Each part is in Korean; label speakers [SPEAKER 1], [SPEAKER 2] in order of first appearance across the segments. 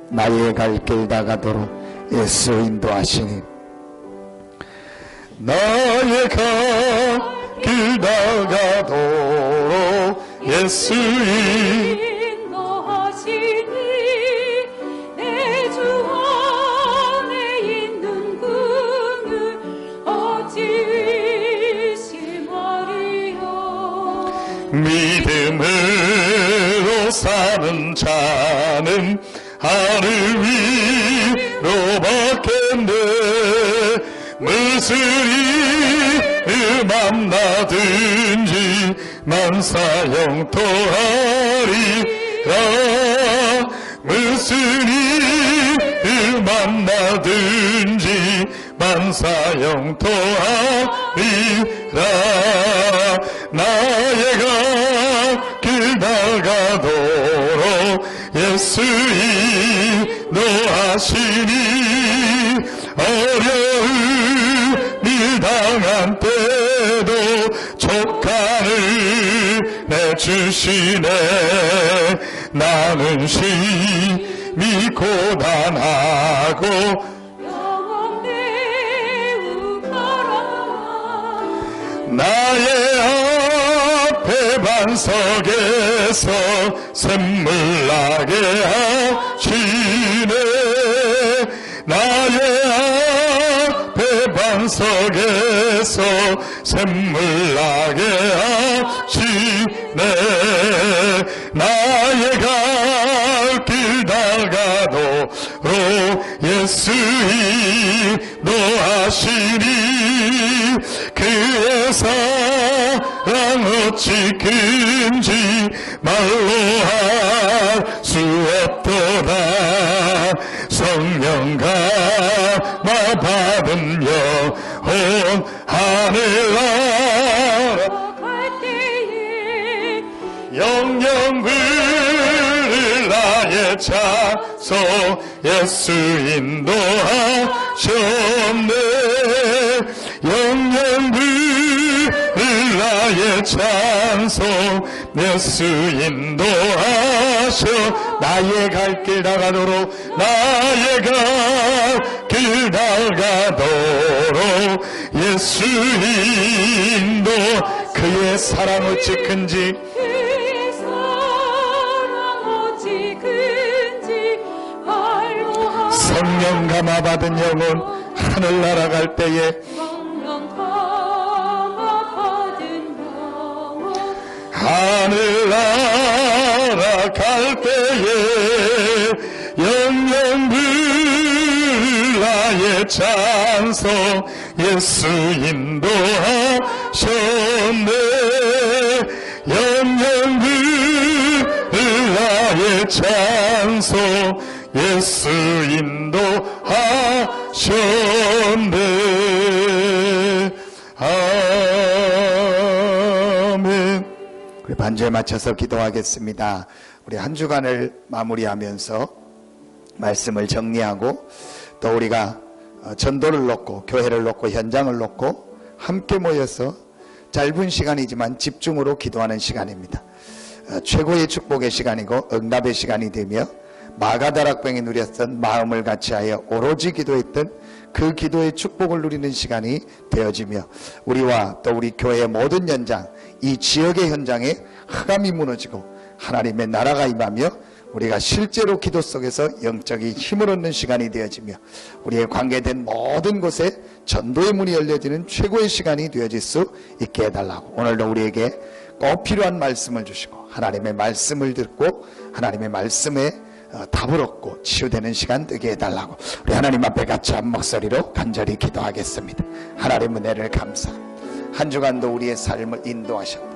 [SPEAKER 1] 나의 갈 길 다가도록 예수 인도하시니 나의 갈 길 다가도록 예수
[SPEAKER 2] 인도하시니 내 주 안에 있는 긍휼 어찌 실망이요.
[SPEAKER 1] 믿음으로 사는 자는 하늘 위로 받겠네. 무슨 일을 만나든지 만사형통하리라. 무슨 일을 만나든지 만사형통하리라. 나의 갈 길 다가도록 예수 인도하시니 어려움이 당한 때도 족간을 내주시네. 나는 심히 고단하고
[SPEAKER 2] 영원 배우가라.
[SPEAKER 1] 나의 앞에 반석에서 샘물 나게 하시네. 나의 앞에 반석에서 샘물 나게 하시네. 나의 갈 길 다가도록 예수 인도하시니 그의 사랑 어찌 큰지 말로 할 수 없도다. 성령 감화 받은 영혼 하늘나라
[SPEAKER 2] 갈 때에
[SPEAKER 1] 영영 부를 나의 찬송 예수 인도하셨네. 영영 부를 나의 찬송 예수 인도하셔. 나의 갈 길 다가도록 나의 갈 길 다가도록 예수 인도. 그의 사랑 어찌 큰지
[SPEAKER 2] 그의 사랑 어찌 큰지 말로 할
[SPEAKER 1] 성령 감화 받은 영혼 하늘 날아갈 때에
[SPEAKER 2] 성령 감화 받은 영혼
[SPEAKER 1] 하늘 날아갈 때에 영영 부를 나의 찬송 예수 인도하셨네. 영영 부를 나의 찬송 예수 인도하셨네. 아멘. 우리 반주에 맞춰서 기도하겠습니다. 우리 한 주간을 마무리하면서 말씀을 정리하고 또 우리가 전도를 놓고 교회를 놓고 현장을 놓고 함께 모여서 짧은 시간이지만 집중으로 기도하는 시간입니다. 최고의 축복의 시간이고 응답의 시간이 되며 마가다락방에 누렸던 마음을 같이하여 오로지 기도했던 그 기도의 축복을 누리는 시간이 되어지며 우리와 또 우리 교회의 모든 현장, 이 지역의 현장에 흑암이 무너지고 하나님의 나라가 임하며 우리가 실제로 기도 속에서 영적인 힘을 얻는 시간이 되어지며 우리의 관계된 모든 곳에 전도의 문이 열려지는 최고의 시간이 되어질 수 있게 해달라고, 오늘도 우리에게 꼭 필요한 말씀을 주시고 하나님의 말씀을 듣고 하나님의 말씀에 답을 얻고 치유되는 시간 되게 해달라고 우리 하나님 앞에 같이 한 목소리로 간절히 기도하겠습니다. 하나님 은혜를 감사합니다. 한 주간도 우리의 삶을 인도하셨고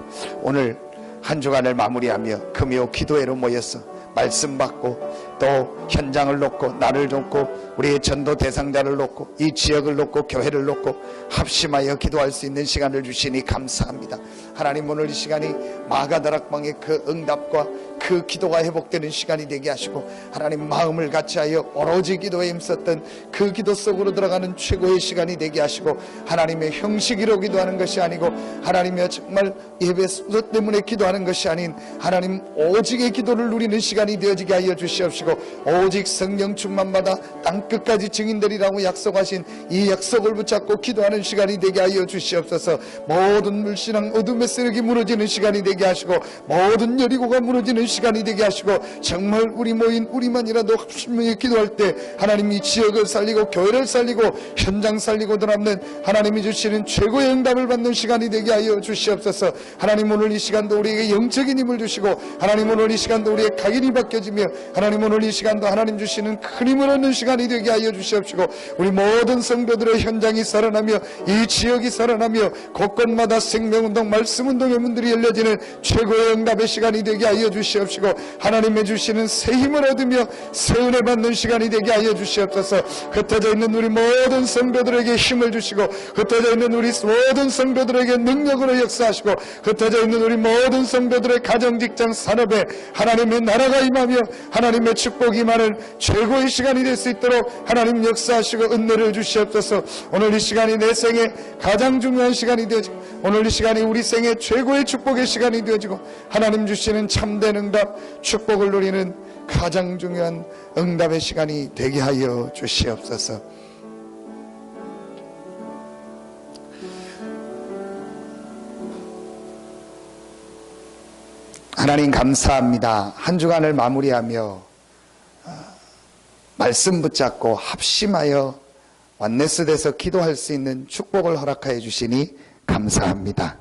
[SPEAKER 1] 오늘 한 주간을 마무리하며 금요 기도회로 모여서 말씀 받고 또 현장을 놓고 나를 놓고 우리의 전도 대상자를 놓고 이 지역을 놓고 교회를 놓고 합심하여 기도할 수 있는 시간을 주시니 감사합니다. 하나님, 오늘 이 시간이 마가다락방의 그 응답과 그 기도가 회복되는 시간이 되게 하시고 하나님 마음을 같이하여 오로지 기도에 힘썼던 그 기도 속으로 들어가는 최고의 시간이 되게 하시고 하나님의 형식으로 기도하는 것이 아니고 하나님의 정말 예배 수도 때문에 기도하는 것이 아닌 하나님 오직의 기도를 누리는 시간이 되어지게 하여 주시옵시고 주시옵시고 오직 성령 충만받아 땅끝까지 증인되리라고 약속하신 이 약속을 붙잡고 기도하는 시간이 되게 하여 주시옵소서. 모든 물신앙 어둠의 세력이 무너지는 시간이 되게 하시고 모든 여리고가 무너지는 시간이 되게 하시고 정말 우리 모인 우리만이라도 합심하여 기도할 때 하나님이 지역을 살리고 교회를 살리고 현장 살리고 남는 하나님이 주시는 최고의 응답을 받는 시간이 되게 하여 주시옵소서. 하나님 오늘 이 시간도 우리에게 영적인 힘을 주시고 하나님 오늘 이 시간도 우리의 각인이 바뀌어지며 하나님 오늘 이 시간도 하나님 주시는 큰 힘을 얻는 시간이 되게 하여 주시옵시고 우리 모든 성도들의 현장이 살아나며 이 지역이 살아나며 곳곳마다 생명운동 말씀운동의 문들이 열려지는 최고의 응답의 시간이 되게 하여 주시옵시고 하나님의 주시는 새 힘을 얻으며 새 은혜 받는 시간이 되게 하여 주시옵소서. 흩어져 있는 우리 모든 성도들에게 힘을 주시고 흩어져 있는 우리 모든 성도들에게 능력으로 역사하시고 흩어져 있는 우리 모든 성도들의 가정 직장 산업에 하나님의 나라가 임하며 하나님의 축복이 임하는 최고의 시간이 될 수 있도록 하나님 역사하시고 은혜를 주시옵소서. 오늘 이 시간이 내 생에 가장 중요한 시간이 되어지고 오늘 이 시간이 우리 생에 최고의 축복의 시간이 되어지고 하나님 주시는 참된 응답 축복을 누리는 가장 중요한 응답의 시간이 되게 하여 주시옵소서. 하나님 감사합니다. 한 주간을 마무리하며 말씀 붙잡고 합심하여 완네스 돼서 기도할 수 있는 축복을 허락하여 주시니 감사합니다.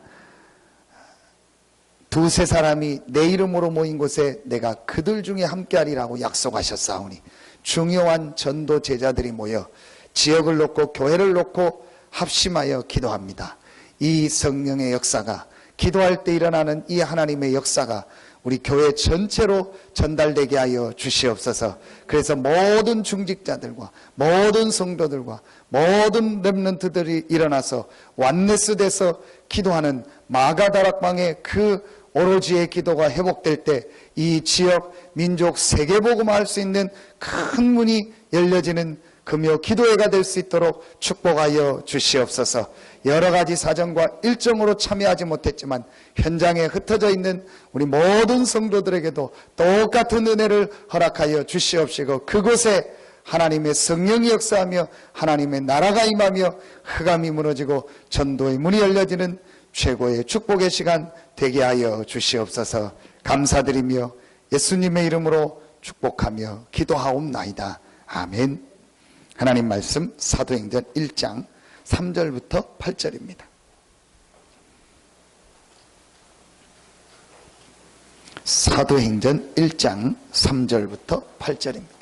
[SPEAKER 1] 두세 사람이 내 이름으로 모인 곳에 내가 그들 중에 함께하리라고 약속하셨사오니 중요한 전도 제자들이 모여 지역을 놓고 교회를 놓고 합심하여 기도합니다. 이 성령의 역사가 기도할 때 일어나는 이 하나님의 역사가 우리 교회 전체로 전달되게 하여 주시옵소서. 그래서 모든 중직자들과 모든 성도들과 모든 렘넌트들이 일어나서 완네스 돼서 기도하는 마가다락방의 그 오로지의 기도가 회복될 때 이 지역 민족 세계복음화할 수 있는 큰 문이 열려지는 금요 기도회가 될 수 있도록 축복하여 주시옵소서. 여러 가지 사정과 일정으로 참여하지 못했지만 현장에 흩어져 있는 우리 모든 성도들에게도 똑같은 은혜를 허락하여 주시옵시고 그곳에 하나님의 성령이 역사하며 하나님의 나라가 임하며 흑암이 무너지고 전도의 문이 열려지는 최고의 축복의 시간 되게 하여 주시옵소서. 감사드리며 예수님의 이름으로 축복하며 기도하옵나이다. 아멘. 하나님 말씀 사도행전 1장 3절부터 8절입니다. 사도행전 1장 3절부터 8절입니다.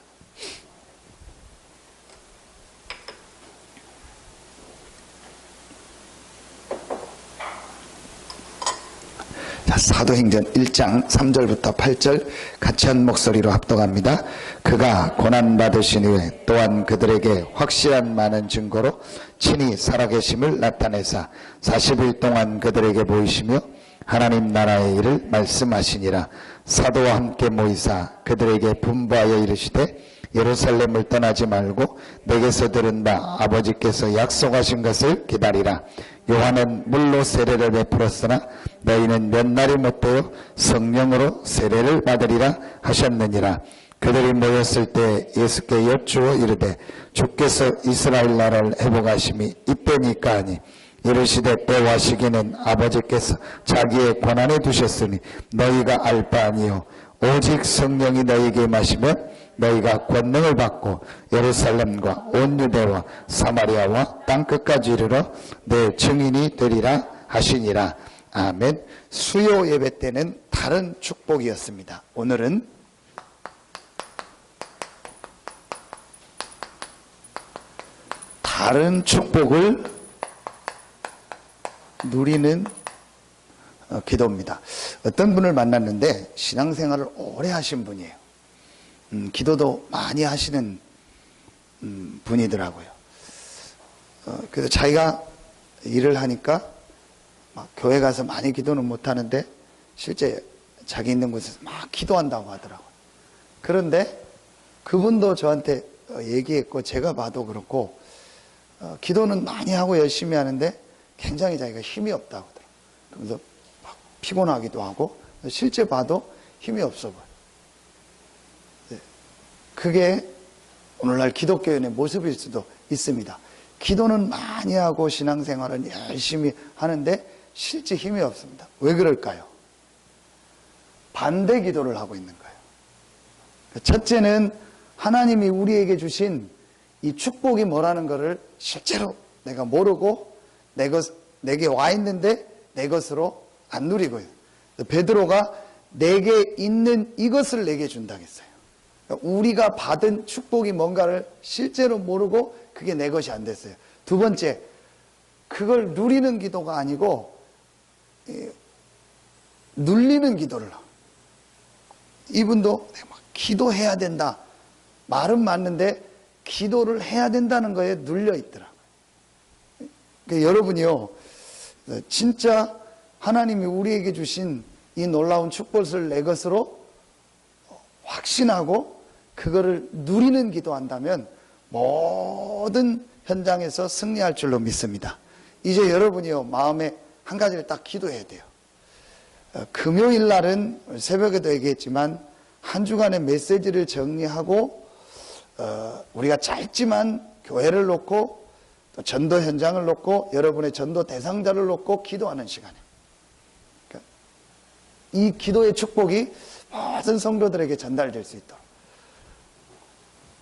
[SPEAKER 1] 자, 사도행전 1장 3절부터 8절 같이 한 목소리로 합독합니다. 그가 고난받으신 후에 또한 그들에게 확실한 많은 증거로 친히 살아계심을 나타내사 40일 동안 그들에게 보이시며 하나님 나라의 일을 말씀하시니라. 사도와 함께 모이사 그들에게 분부하여 이르시되 예루살렘을 떠나지 말고 내게서 들은 바 아버지께서 약속하신 것을 기다리라. 요한은 물로 세례를 베풀었으나 너희는 몇 날이 못되어 성령으로 세례를 받으리라 하셨느니라. 그들이 모였을 때 예수께 여쭈어 이르되 주께서 이스라엘 나라를 회복하심이 이때니까 하니 이르시되 때와 시기는 아버지께서 자기의 권한에 두셨으니 너희가 알 바 아니요 오직 성령이 너희에게 임하시면 너희가 권능을 받고 예루살렘과 온 유대와 사마리아와 땅끝까지 이르러 내 증인이 되리라 하시니라. 아멘. 수요 예배 때는 다른 축복이었습니다. 오늘은 다른 축복을 누리는 기도입니다. 어떤 분을 만났는데 신앙생활을 오래 하신 분이에요. 기도도 많이 하시는 분이더라고요. 그래서 자기가 일을 하니까 막 교회 가서 많이 기도는 못하는데 실제 자기 있는 곳에서 막 기도한다고 하더라고요. 그런데 그분도 저한테 얘기했고 제가 봐도 그렇고 기도는 많이 하고 열심히 하는데 굉장히 자기가 힘이 없다고 하더라고요. 그래서 막 피곤하기도 하고 실제 봐도 힘이 없어 보여요. 그게 오늘날 기독교인의 모습일 수도 있습니다. 기도는 많이 하고 신앙생활은 열심히 하는데 실제 힘이 없습니다. 왜 그럴까요? 반대 기도를 하고 있는 거예요. 첫째는 하나님이 우리에게 주신 이 축복이 뭐라는 것을 실제로 내가 모르고 내게 와 있는데 내 것으로 안 누리고 있어요. 베드로가 내게 있는 이것을 내게 준다고 했어요. 그러니까 우리가 받은 축복이 뭔가를 실제로 모르고 그게 내 것이 안 됐어요. 두 번째, 그걸 누리는 기도가 아니고 눌리는 기도를 하고, 이분도 막 기도해야 된다 말은 맞는데 기도를 해야 된다는 거에 눌려 있더라고요. 그러니까 여러분이요, 진짜 하나님이 우리에게 주신 이 놀라운 축복을 내 것으로 확신하고 그거를 누리는 기도한다면 모든 현장에서 승리할 줄로 믿습니다. 이제 여러분이요, 마음에 한 가지를 딱 기도해야 돼요. 금요일 날은 새벽에도 얘기했지만 한 주간의 메시지를 정리하고 우리가 짧지만 교회를 놓고 또 전도 현장을 놓고 여러분의 전도 대상자를 놓고 기도하는 시간이에요. 그러니까 이 기도의 축복이 모든 성도들에게 전달될 수 있도록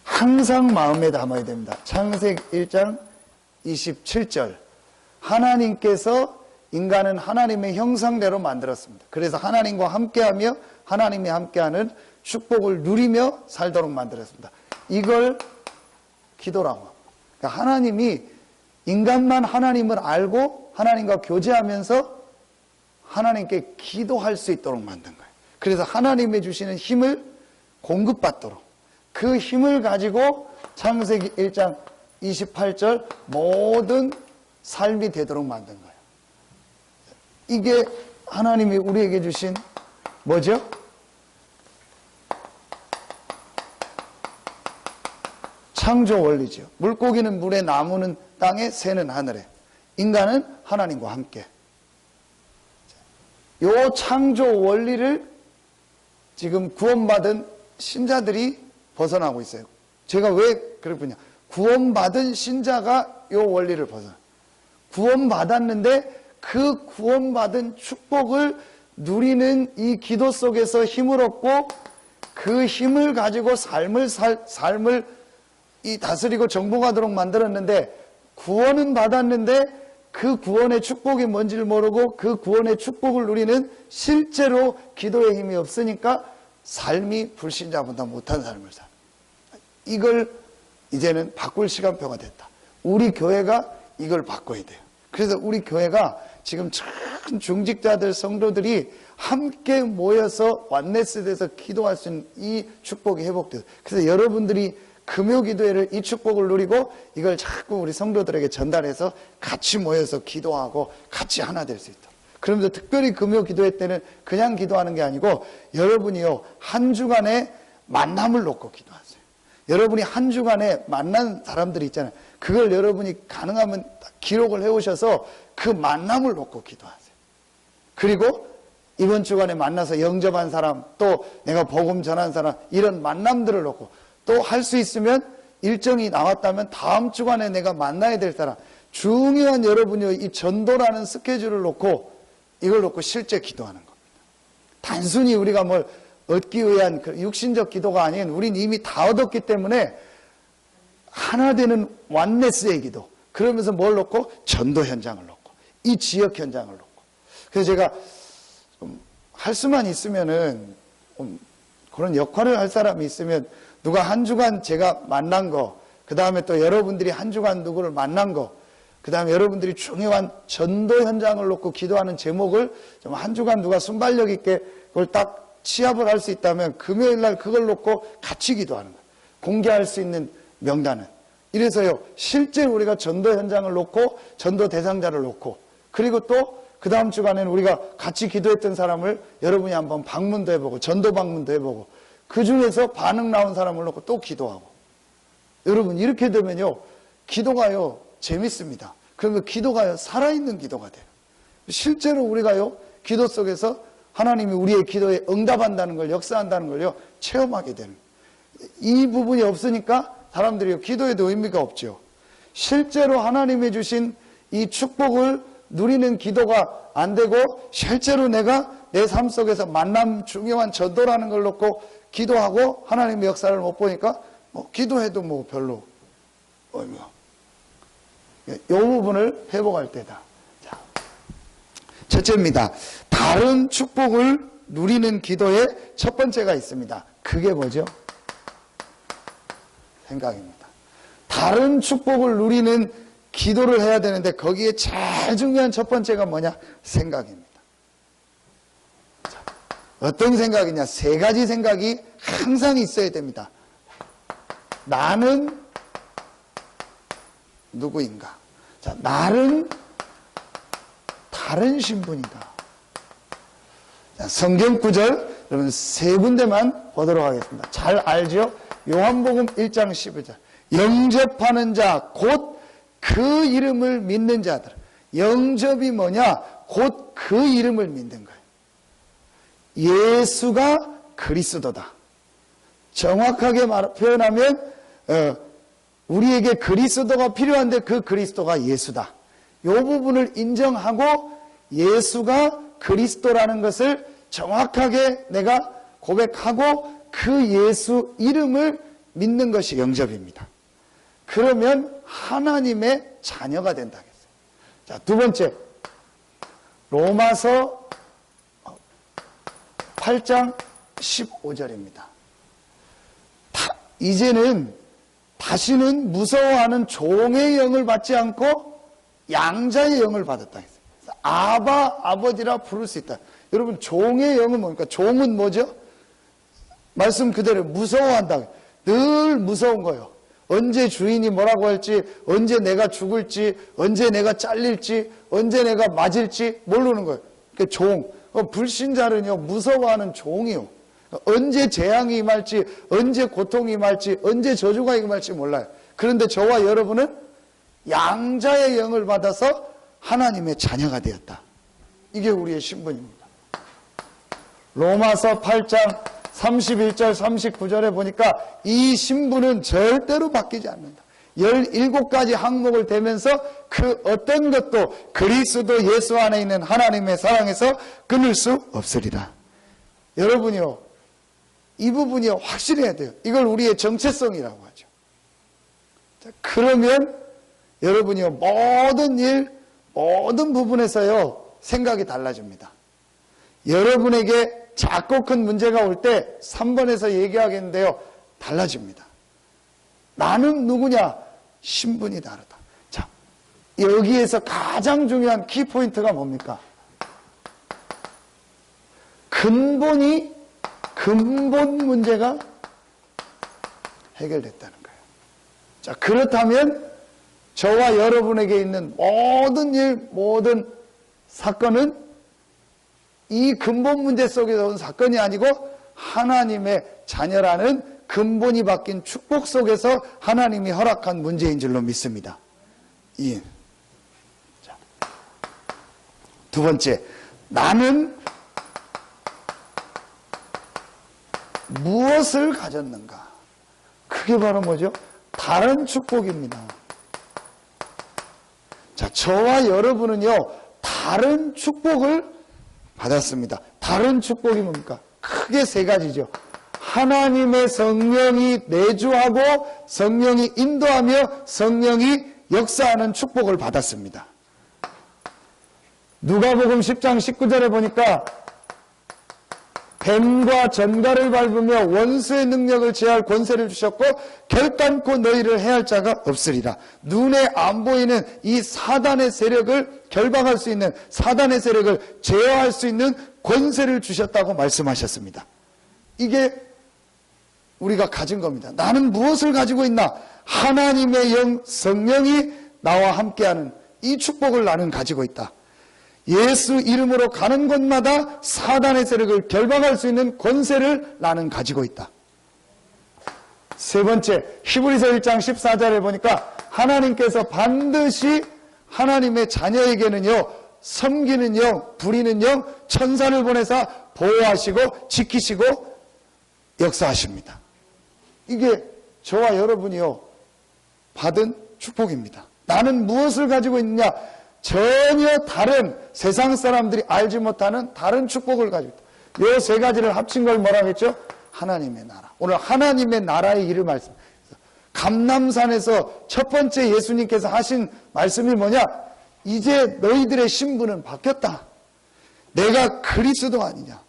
[SPEAKER 1] 항상 마음에 담아야 됩니다. 창세기 1장 27절, 하나님께서 인간은 하나님의 형상대로 만들었습니다. 그래서 하나님과 함께하며 하나님이 함께하는 축복을 누리며 살도록 만들었습니다. 이걸 기도라고 합니다. 그러니까 하나님이 인간만 하나님을 알고 하나님과 교제하면서 하나님께 기도할 수 있도록 만든 거예요. 그래서 하나님이 주시는 힘을 공급받도록, 그 힘을 가지고 창세기 1장 28절 모든 삶이 되도록 만든 거예요. 이게 하나님이 우리에게 주신 뭐죠? 창조 원리죠. 물고기는 물에, 나무는 땅에, 새는 하늘에, 인간은 하나님과 함께. 요 창조 원리를 지금 구원받은 신자들이 벗어나고 있어요. 제가 왜 그랬냐? 구원받은 신자가 요 원리를 벗어나. 구원받았는데 그 구원받은 축복을 누리는 이 기도 속에서 힘을 얻고 그 힘을 가지고 삶을 이 다스리고 정복하도록 만들었는데, 구원은 받았는데 그 구원의 축복이 뭔지를 모르고 그 구원의 축복을 누리는 실제로 기도의 힘이 없으니까 삶이 불신자보다 못한 삶을 살아. 이걸 이제는 바꿀 시간표가 됐다. 우리 교회가 이걸 바꿔야 돼요. 그래서 우리 교회가 지금 큰 중직자들, 성도들이 함께 모여서 완네스돼서 기도할 수 있는 이 축복이 회복돼요. 그래서 여러분들이 금요 기도회를 이 축복을 누리고 이걸 자꾸 우리 성도들에게 전달해서 같이 모여서 기도하고 같이 하나 될 수 있도록. 그러면서 특별히 금요 기도회 때는 그냥 기도하는 게 아니고 여러분이요, 한 주간의 만남을 놓고 기도하세요. 여러분이 한 주간에 만난 사람들이 있잖아요. 그걸 여러분이 가능하면 기록을 해오셔서 그 만남을 놓고 기도하세요. 그리고 이번 주간에 만나서 영접한 사람, 또 내가 복음 전한 사람, 이런 만남들을 놓고, 또 할 수 있으면 일정이 나왔다면 다음 주간에 내가 만나야 될 사람, 중요한 여러분이 이 전도라는 스케줄을 놓고 이걸 놓고 실제 기도하는 겁니다. 단순히 우리가 뭘 얻기 위한 그 육신적 기도가 아닌, 우린 이미 다 얻었기 때문에 하나 되는 완네스의 기도. 그러면서 뭘 놓고? 전도 현장을 놓고, 이 지역 현장을 놓고. 그래서 제가 좀 할 수만 있으면은 그런 역할을 할 사람이 있으면, 누가 한 주간 제가 만난 거, 그 다음에 또 여러분들이 한 주간 누구를 만난 거, 그 다음에 여러분들이 중요한 전도 현장을 놓고 기도하는 제목을 좀 한 주간 누가 순발력 있게 그걸 딱 취합을 할 수 있다면 금요일 날 그걸 놓고 같이 기도하는 거예요. 공개할 수 있는 명단은. 이래서요, 실제 우리가 전도 현장을 놓고 전도 대상자를 놓고, 그리고 또 그 다음 주간에는 우리가 같이 기도했던 사람을 여러분이 한번 방문도 해보고 전도 방문도 해보고, 그 중에서 반응 나온 사람을 놓고 또 기도하고. 여러분, 이렇게 되면요, 기도가요 재밌습니다. 그러면 기도가요 살아있는 기도가 돼요. 실제로 우리가요 기도 속에서 하나님이 우리의 기도에 응답한다는 걸, 역사한다는 걸요 체험하게 되는 거예요. 이 부분이 없으니까 사람들이 기도에도 의미가 없죠. 실제로 하나님이 주신 이 축복을 누리는 기도가 안 되고 실제로 내가 내 삶 속에서 만남 중요한 전도라는 걸 놓고 기도하고 하나님의 역사를 못 보니까 기도해도 별로 의미가. 이 부분을 회복할 때다. 자, 첫째입니다. 다른 축복을 누리는 기도의 첫 번째가 있습니다. 그게 뭐죠? 생각입니다. 다른 축복을 누리는 기도를 해야 되는데 거기에 제일 중요한 첫 번째가 뭐냐? 생각입니다. 자, 어떤 생각이냐? 세 가지 생각이 항상 있어야 됩니다. 나는 누구인가? 자, 나는 다른 신분이다. 자, 성경 구절 여러분 세 군데만 보도록 하겠습니다. 잘 알죠? 요한복음 1장 12절. 영접하는 자 곧 그 이름을 믿는 자들. 영접이 뭐냐? 곧 그 이름을 믿는 거예요. 예수가 그리스도다. 정확하게 표현하면 우리에게 그리스도가 필요한데 그 그리스도가 예수다. 이 부분을 인정하고 예수가 그리스도라는 것을 정확하게 내가 고백하고 그 예수 이름을 믿는 것이 영접입니다. 그러면 하나님의 자녀가 된다 했어요. 자, 두 번째, 로마서 8장 15절입니다. 이제는 다시는 무서워하는 종의 영을 받지 않고 양자의 영을 받았다 했어요. 아바, 아버지라 부를 수 있다. 여러분, 종의 영은 뭡니까? 종은 뭐죠? 말씀 그대로 무서워한다. 늘 무서운 거예요. 언제 주인이 뭐라고 할지, 언제 내가 죽을지, 언제 내가 잘릴지, 언제 내가 맞을지 모르는 거예요. 그러니까 종. 불신자는요, 무서워하는 종이요. 언제 재앙이 임할지, 언제 고통이 임할지, 언제 저주가 임할지 몰라요. 그런데 저와 여러분은 양자의 영을 받아서 하나님의 자녀가 되었다. 이게 우리의 신분입니다. 로마서 8장 31절 39절에 보니까 이 신분은 절대로 바뀌지 않는다. 17가지 항목을 대면서 그 어떤 것도 그리스도 예수 안에 있는 하나님의 사랑에서 끊을 수 없으리라. 여러분이요, 이 부분이 확실해야 돼요. 이걸 우리의 정체성이라고 하죠. 자, 그러면 여러분이요, 모든 일, 모든 부분에서요, 생각이 달라집니다. 여러분에게 작고 큰 문제가 올 때 3번에서 얘기하겠는데요, 달라집니다. 나는 누구냐? 신분이 다르다. 자, 여기에서 가장 중요한 키포인트가 뭡니까? 근본 문제가 해결됐다는 거예요. 자, 그렇다면 저와 여러분에게 있는 모든 일, 모든 사건은 이 근본 문제 속에서 온 사건이 아니고 하나님의 자녀라는 근본이 바뀐 축복 속에서 하나님이 허락한 문제인 줄로 믿습니다. 자, 두 번째, 나는 무엇을 가졌는가? 그게 바로 뭐죠? 다른 축복입니다. 자, 저와 여러분은요, 다른 축복을 받았습니다. 다른 축복이 뭡니까? 크게 세 가지죠. 하나님의 성령이 내주하고 성령이 인도하며 성령이 역사하는 축복을 받았습니다. 누가복음 10장 19절에 보니까 뱀과 전갈을 밟으며 원수의 능력을 제할 권세를 주셨고 결단코 너희를 해할 자가 없으리라. 눈에 안 보이는 이 사단의 세력을 결박할 수 있는, 사단의 세력을 제어할 수 있는 권세를 주셨다고 말씀하셨습니다. 이게 우리가 가진 겁니다. 나는 무엇을 가지고 있나? 하나님의 영, 성령이 나와 함께하는 이 축복을 나는 가지고 있다. 예수 이름으로 가는 곳마다 사단의 세력을 결박할 수 있는 권세를 나는 가지고 있다. 세 번째, 히브리서 1장 14절에 보니까 하나님께서 반드시 하나님의 자녀에게는요, 섬기는 영, 부리는 영, 천사를 보내사 보호하시고 지키시고 역사하십니다. 이게 저와 여러분이요 받은 축복입니다. 나는 무엇을 가지고 있느냐? 전혀 다른 세상 사람들이 알지 못하는 다른 축복을 가지고 있다. 이 세 가지를 합친 걸 뭐라고 했죠? 하나님의 나라. 오늘 하나님의 나라의 일을 말씀. 감람산에서 첫 번째 예수님께서 하신 말씀이 뭐냐? 이제 너희들의 신분은 바뀌었다. 내가 그리스도 아니냐?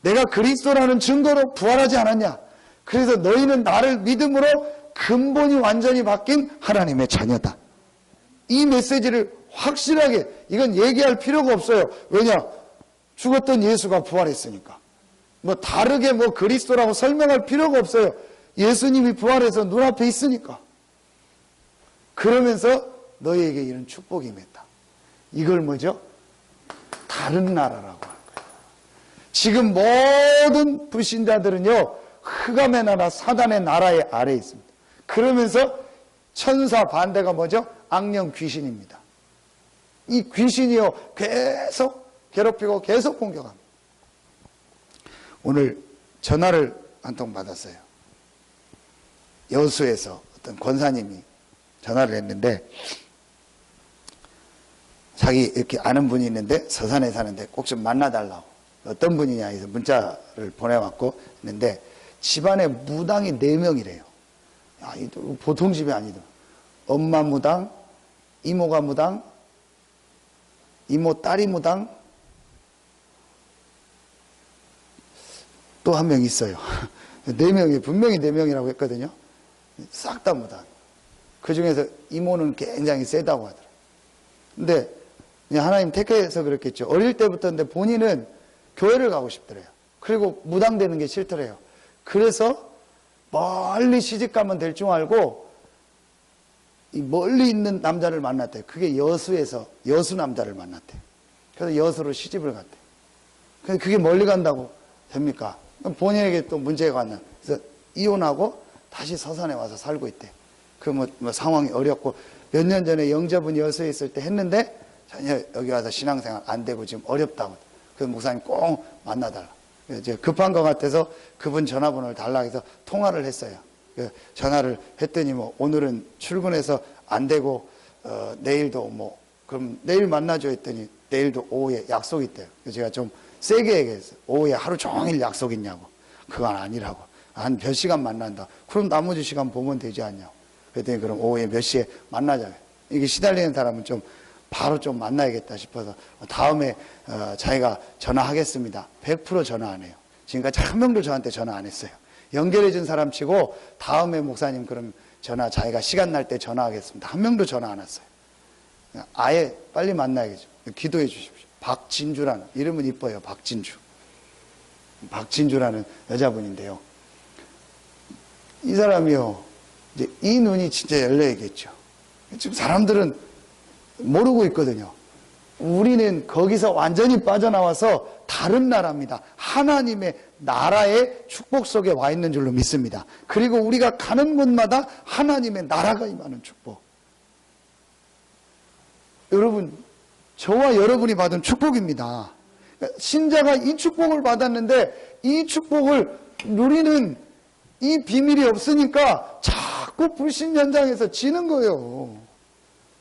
[SPEAKER 1] 내가 그리스도라는 증거로 부활하지 않았냐? 그래서 너희는 나를 믿음으로 근본이 완전히 바뀐 하나님의 자녀다. 이 메시지를 확실하게, 이건 얘기할 필요가 없어요. 왜냐? 죽었던 예수가 부활했으니까. 뭐 다르게 뭐 그리스도라고 설명할 필요가 없어요. 예수님이 부활해서 눈앞에 있으니까. 그러면서 너희에게 이런 축복이 임했다. 이걸 뭐죠? 다른 나라라고 하는 거예요. 지금 모든 불신자들은요, 흑암의 나라, 사단의 나라의 아래에 있습니다. 그러면서 천사 반대가 뭐죠? 악령 귀신입니다. 이 귀신이요, 계속 괴롭히고 계속 공격합니다. 오늘 전화를 한 통 받았어요. 여수에서 어떤 권사님이 전화를 했는데, 자기 이렇게 아는 분이 있는데 서산에 사는데 꼭 좀 만나달라고, 어떤 분이냐 해서 문자를 보내왔고 했는데, 집안에 무당이 4명이래요. 야, 보통 집이 아니더라. 엄마 무당, 이모가 무당, 이모 딸이 무당, 또 한 명 있어요. 4명이, 분명히 4명이라고 했거든요. 싹 다 무당. 그 중에서 이모는 굉장히 세다고 하더라. 근데 하나님 택해서 그랬겠죠. 어릴 때부터. 근데 본인은 교회를 가고 싶더래요. 그리고 무당 되는 게 싫더래요. 그래서 멀리 시집 가면 될 줄 알고 이 멀리 있는 남자를 만났대요. 그게 여수에서 여수 남자를 만났대요. 그래서 여수로 시집을 갔대요. 근데 그게 멀리 간다고 됩니까? 그럼 본인에게 또 문제가 왔나. 그래서 이혼하고 다시 서산에 와서 살고 있대. 그 뭐 상황이 어렵고, 몇 년 전에 영접은 여수에 있을 때 했는데 전혀 여기 와서 신앙생활 안 되고 지금 어렵다고. 그래서 목사님 꼭 만나달라. 이제 급한 것 같아서 그분 전화번호를 달라 해서 통화를 했어요. 전화를 했더니 뭐 오늘은 출근해서 안 되고 내일도 뭐 그럼 내일 만나줘 했더니 내일도 오후에 약속이 있대요. 그래서 제가 좀 세게 얘기했어요. 오후에 하루 종일 약속 있냐고. 그건 아니라고. 한 몇 시간 만난다. 그럼 나머지 시간 보면 되지 않냐고. 그랬더니 그럼 오후에 몇 시에 만나자. 이게 시달리는 사람은 좀 바로 좀 만나야겠다 싶어서 다음에 자기가 전화하겠습니다. 100% 전화 안 해요. 지금까지 한 명도 저한테 전화 안 했어요. 연결해 준 사람 치고 다음에 목사님 그럼 전화 자기가 시간 날 때 전화하겠습니다. 한 명도 전화 안 왔어요. 아예 빨리 만나야겠죠. 기도해 주십시오. 박진주라는, 이름은 이뻐요. 박진주. 박진주라는 여자분인데요. 이 사람이요, 이제 이 눈이 진짜 열려야겠죠. 지금 사람들은 모르고 있거든요. 우리는 거기서 완전히 빠져나와서 다른 나라입니다. 하나님의 나라의 축복 속에 와 있는 줄로 믿습니다. 그리고 우리가 가는 곳마다 하나님의 나라가 임하는 축복. 여러분, 저와 여러분이 받은 축복입니다. 신자가 이 축복을 받았는데 이 축복을 누리는 이 비밀이 없으니까 자꾸 불신 현장에서 지는 거예요.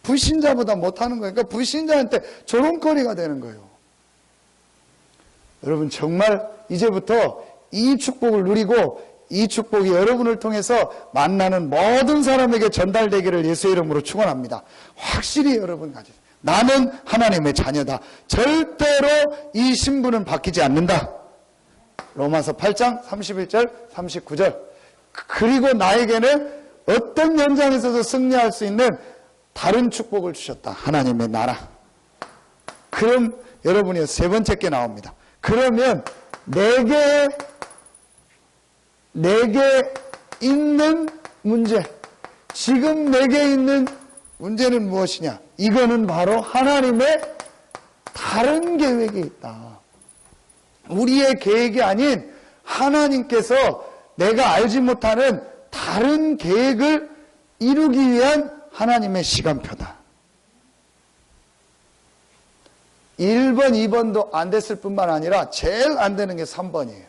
[SPEAKER 1] 불신자보다 못하는 거예요. 그러니까 불신자한테 조롱거리가 되는 거예요. 여러분, 정말 이제부터 이 축복을 누리고 이 축복이 여러분을 통해서 만나는 모든 사람에게 전달되기를 예수의 이름으로 축원합니다. 확실히 여러분 가지세요. 나는 하나님의 자녀다. 절대로 이 신분은 바뀌지 않는다. 로마서 8장 31절 39절. 그리고 나에게는 어떤 현장에서도 승리할 수 있는 다른 축복을 주셨다. 하나님의 나라. 그럼 여러분이 세 번째 게 나옵니다. 그러면 내게 있는 문제, 지금 내게 있는 문제는 무엇이냐? 이거는 바로 하나님의 다른 계획이 있다. 우리의 계획이 아닌 하나님께서 내가 알지 못하는 다른 계획을 이루기 위한 하나님의 시간표다. 1번, 2번도 안 됐을 뿐만 아니라 제일 안 되는 게 3번이에요.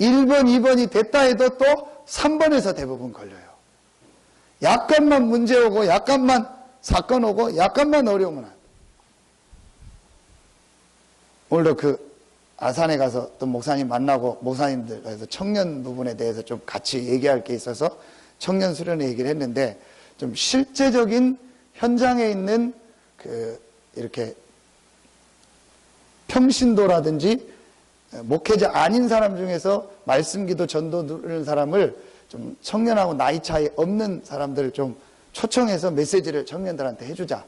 [SPEAKER 1] 1번, 2번이 됐다 해도 또 3번에서 대부분 걸려요. 약간만 문제 오고 약간만 사건 오고 약간만 어려우면 안 돼. 오늘도 그 아산에 가서 또 목사님 만나고 목사님들에서 청년 부분에 대해서 좀 같이 얘기할 게 있어서 청년 수련회 얘기를 했는데, 좀 실제적인 현장에 있는 이렇게 평신도라든지 목회자 아닌 사람 중에서 말씀기도 전도 누리는 사람을 좀 청년하고 나이 차이 없는 사람들을 좀 초청해서 메시지를 청년들한테 해주자.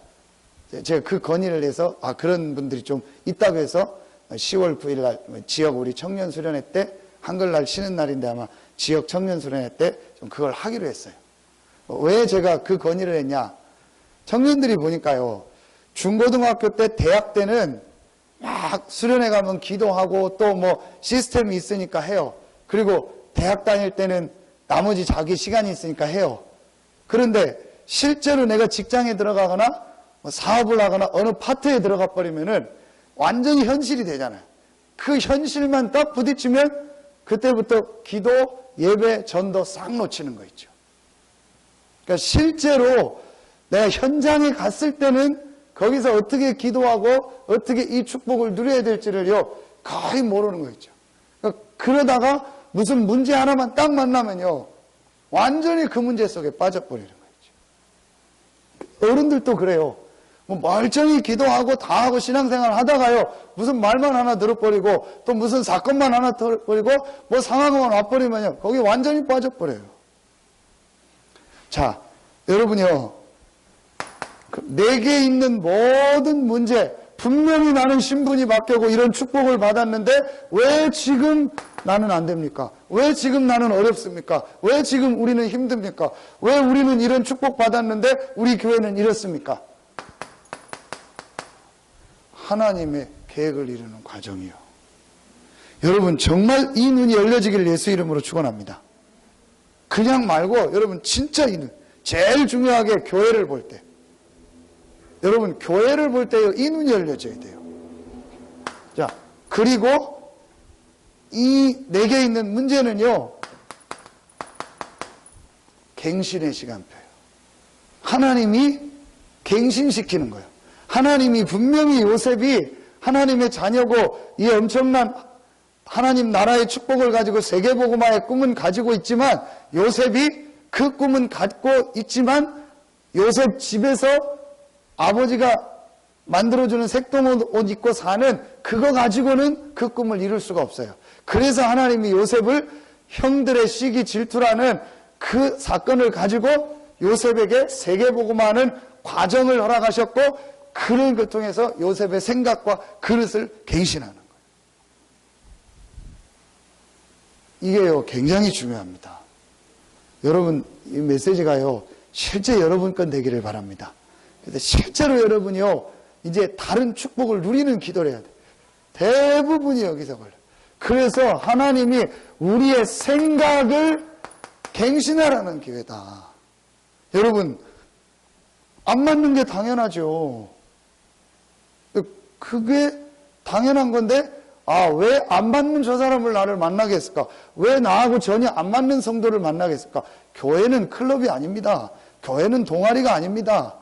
[SPEAKER 1] 제가 그 건의를 해서 그런 분들이 좀 있다고 해서 10월 9일 날 지역 우리 청년 수련회 때, 한글날 쉬는 날인데 아마 지역 청년 수련회 때 좀 그걸 하기로 했어요. 왜 제가 그 건의를 했냐? 청년들이 보니까요, 중고등학교 때, 대학 때는 막 수련회 가면 기도하고 또 뭐 시스템이 있으니까 해요. 그리고 대학 다닐 때는 나머지 자기 시간이 있으니까 해요. 그런데 실제로 내가 직장에 들어가거나 뭐 사업을 하거나 어느 파트에 들어가 버리면은 완전히 현실이 되잖아요. 그 현실만 딱 부딪히면 그때부터 기도, 예배, 전도 싹 놓치는 거 있죠. 그러니까 실제로 내가 현장에 갔을 때는 거기서 어떻게 기도하고 어떻게 이 축복을 누려야 될지를요 거의 모르는 거 있죠. 그러다가 무슨 문제 하나만 딱 만나면요 완전히 그 문제 속에 빠져버리는 거 있죠. 어른들도 그래요. 뭐 멀쩡히 기도하고 다 하고 신앙생활 하다가요 무슨 말만 하나 들어버리고 또 무슨 사건만 하나 들어버리고 뭐 상황만 와버리면요 거기 완전히 빠져버려요. 자, 여러분요, 내게 있는 모든 문제, 분명히 나는 신분이 바뀌고 이런 축복을 받았는데 왜 지금 나는 안 됩니까? 왜 지금 나는 어렵습니까? 왜 지금 우리는 힘듭니까? 왜 우리는 이런 축복 받았는데 우리 교회는 이렇습니까? 하나님의 계획을 이루는 과정이요. 여러분 정말 이 눈이 열려지기를 예수 이름으로 축원합니다. 그냥 말고 여러분 진짜 이 눈, 제일 중요하게 교회를 볼 때, 여러분 교회를 볼 때요 이 눈이 열려져야 돼요. 자, 그리고 이 내게 있는 문제는요 갱신의 시간표예요. 하나님이 갱신시키는 거예요. 하나님이 분명히 요셉이 하나님의 자녀고 이 엄청난 하나님 나라의 축복을 가지고 세계복음화의 꿈은 가지고 있지만, 요셉이 그 꿈은 갖고 있지만 요셉 집에서 아버지가 만들어주는 색동 옷 입고 사는 그거 가지고는 그 꿈을 이룰 수가 없어요. 그래서 하나님이 요셉을 형들의 시기 질투라는 그 사건을 가지고 요셉에게 세계복음화하는 과정을 허락하셨고, 그를 통해서 요셉의 생각과 그릇을 갱신하는 거예요. 이게요 굉장히 중요합니다. 여러분 이 메시지가요 실제 여러분 건 되기를 바랍니다. 그래서 실제로 여러분이요 이제 다른 축복을 누리는 기도를 해야 돼요. 대부분이 여기서 걸려요. 그래서 하나님이 우리의 생각을 갱신하라는 기회다. 여러분 안 맞는 게 당연하죠. 그게 당연한 건데 왜 안 맞는 저 사람을 나를 만나게 했을까? 왜 나하고 전혀 안 맞는 성도를 만나게 했을까? 교회는 클럽이 아닙니다. 교회는 동아리가 아닙니다.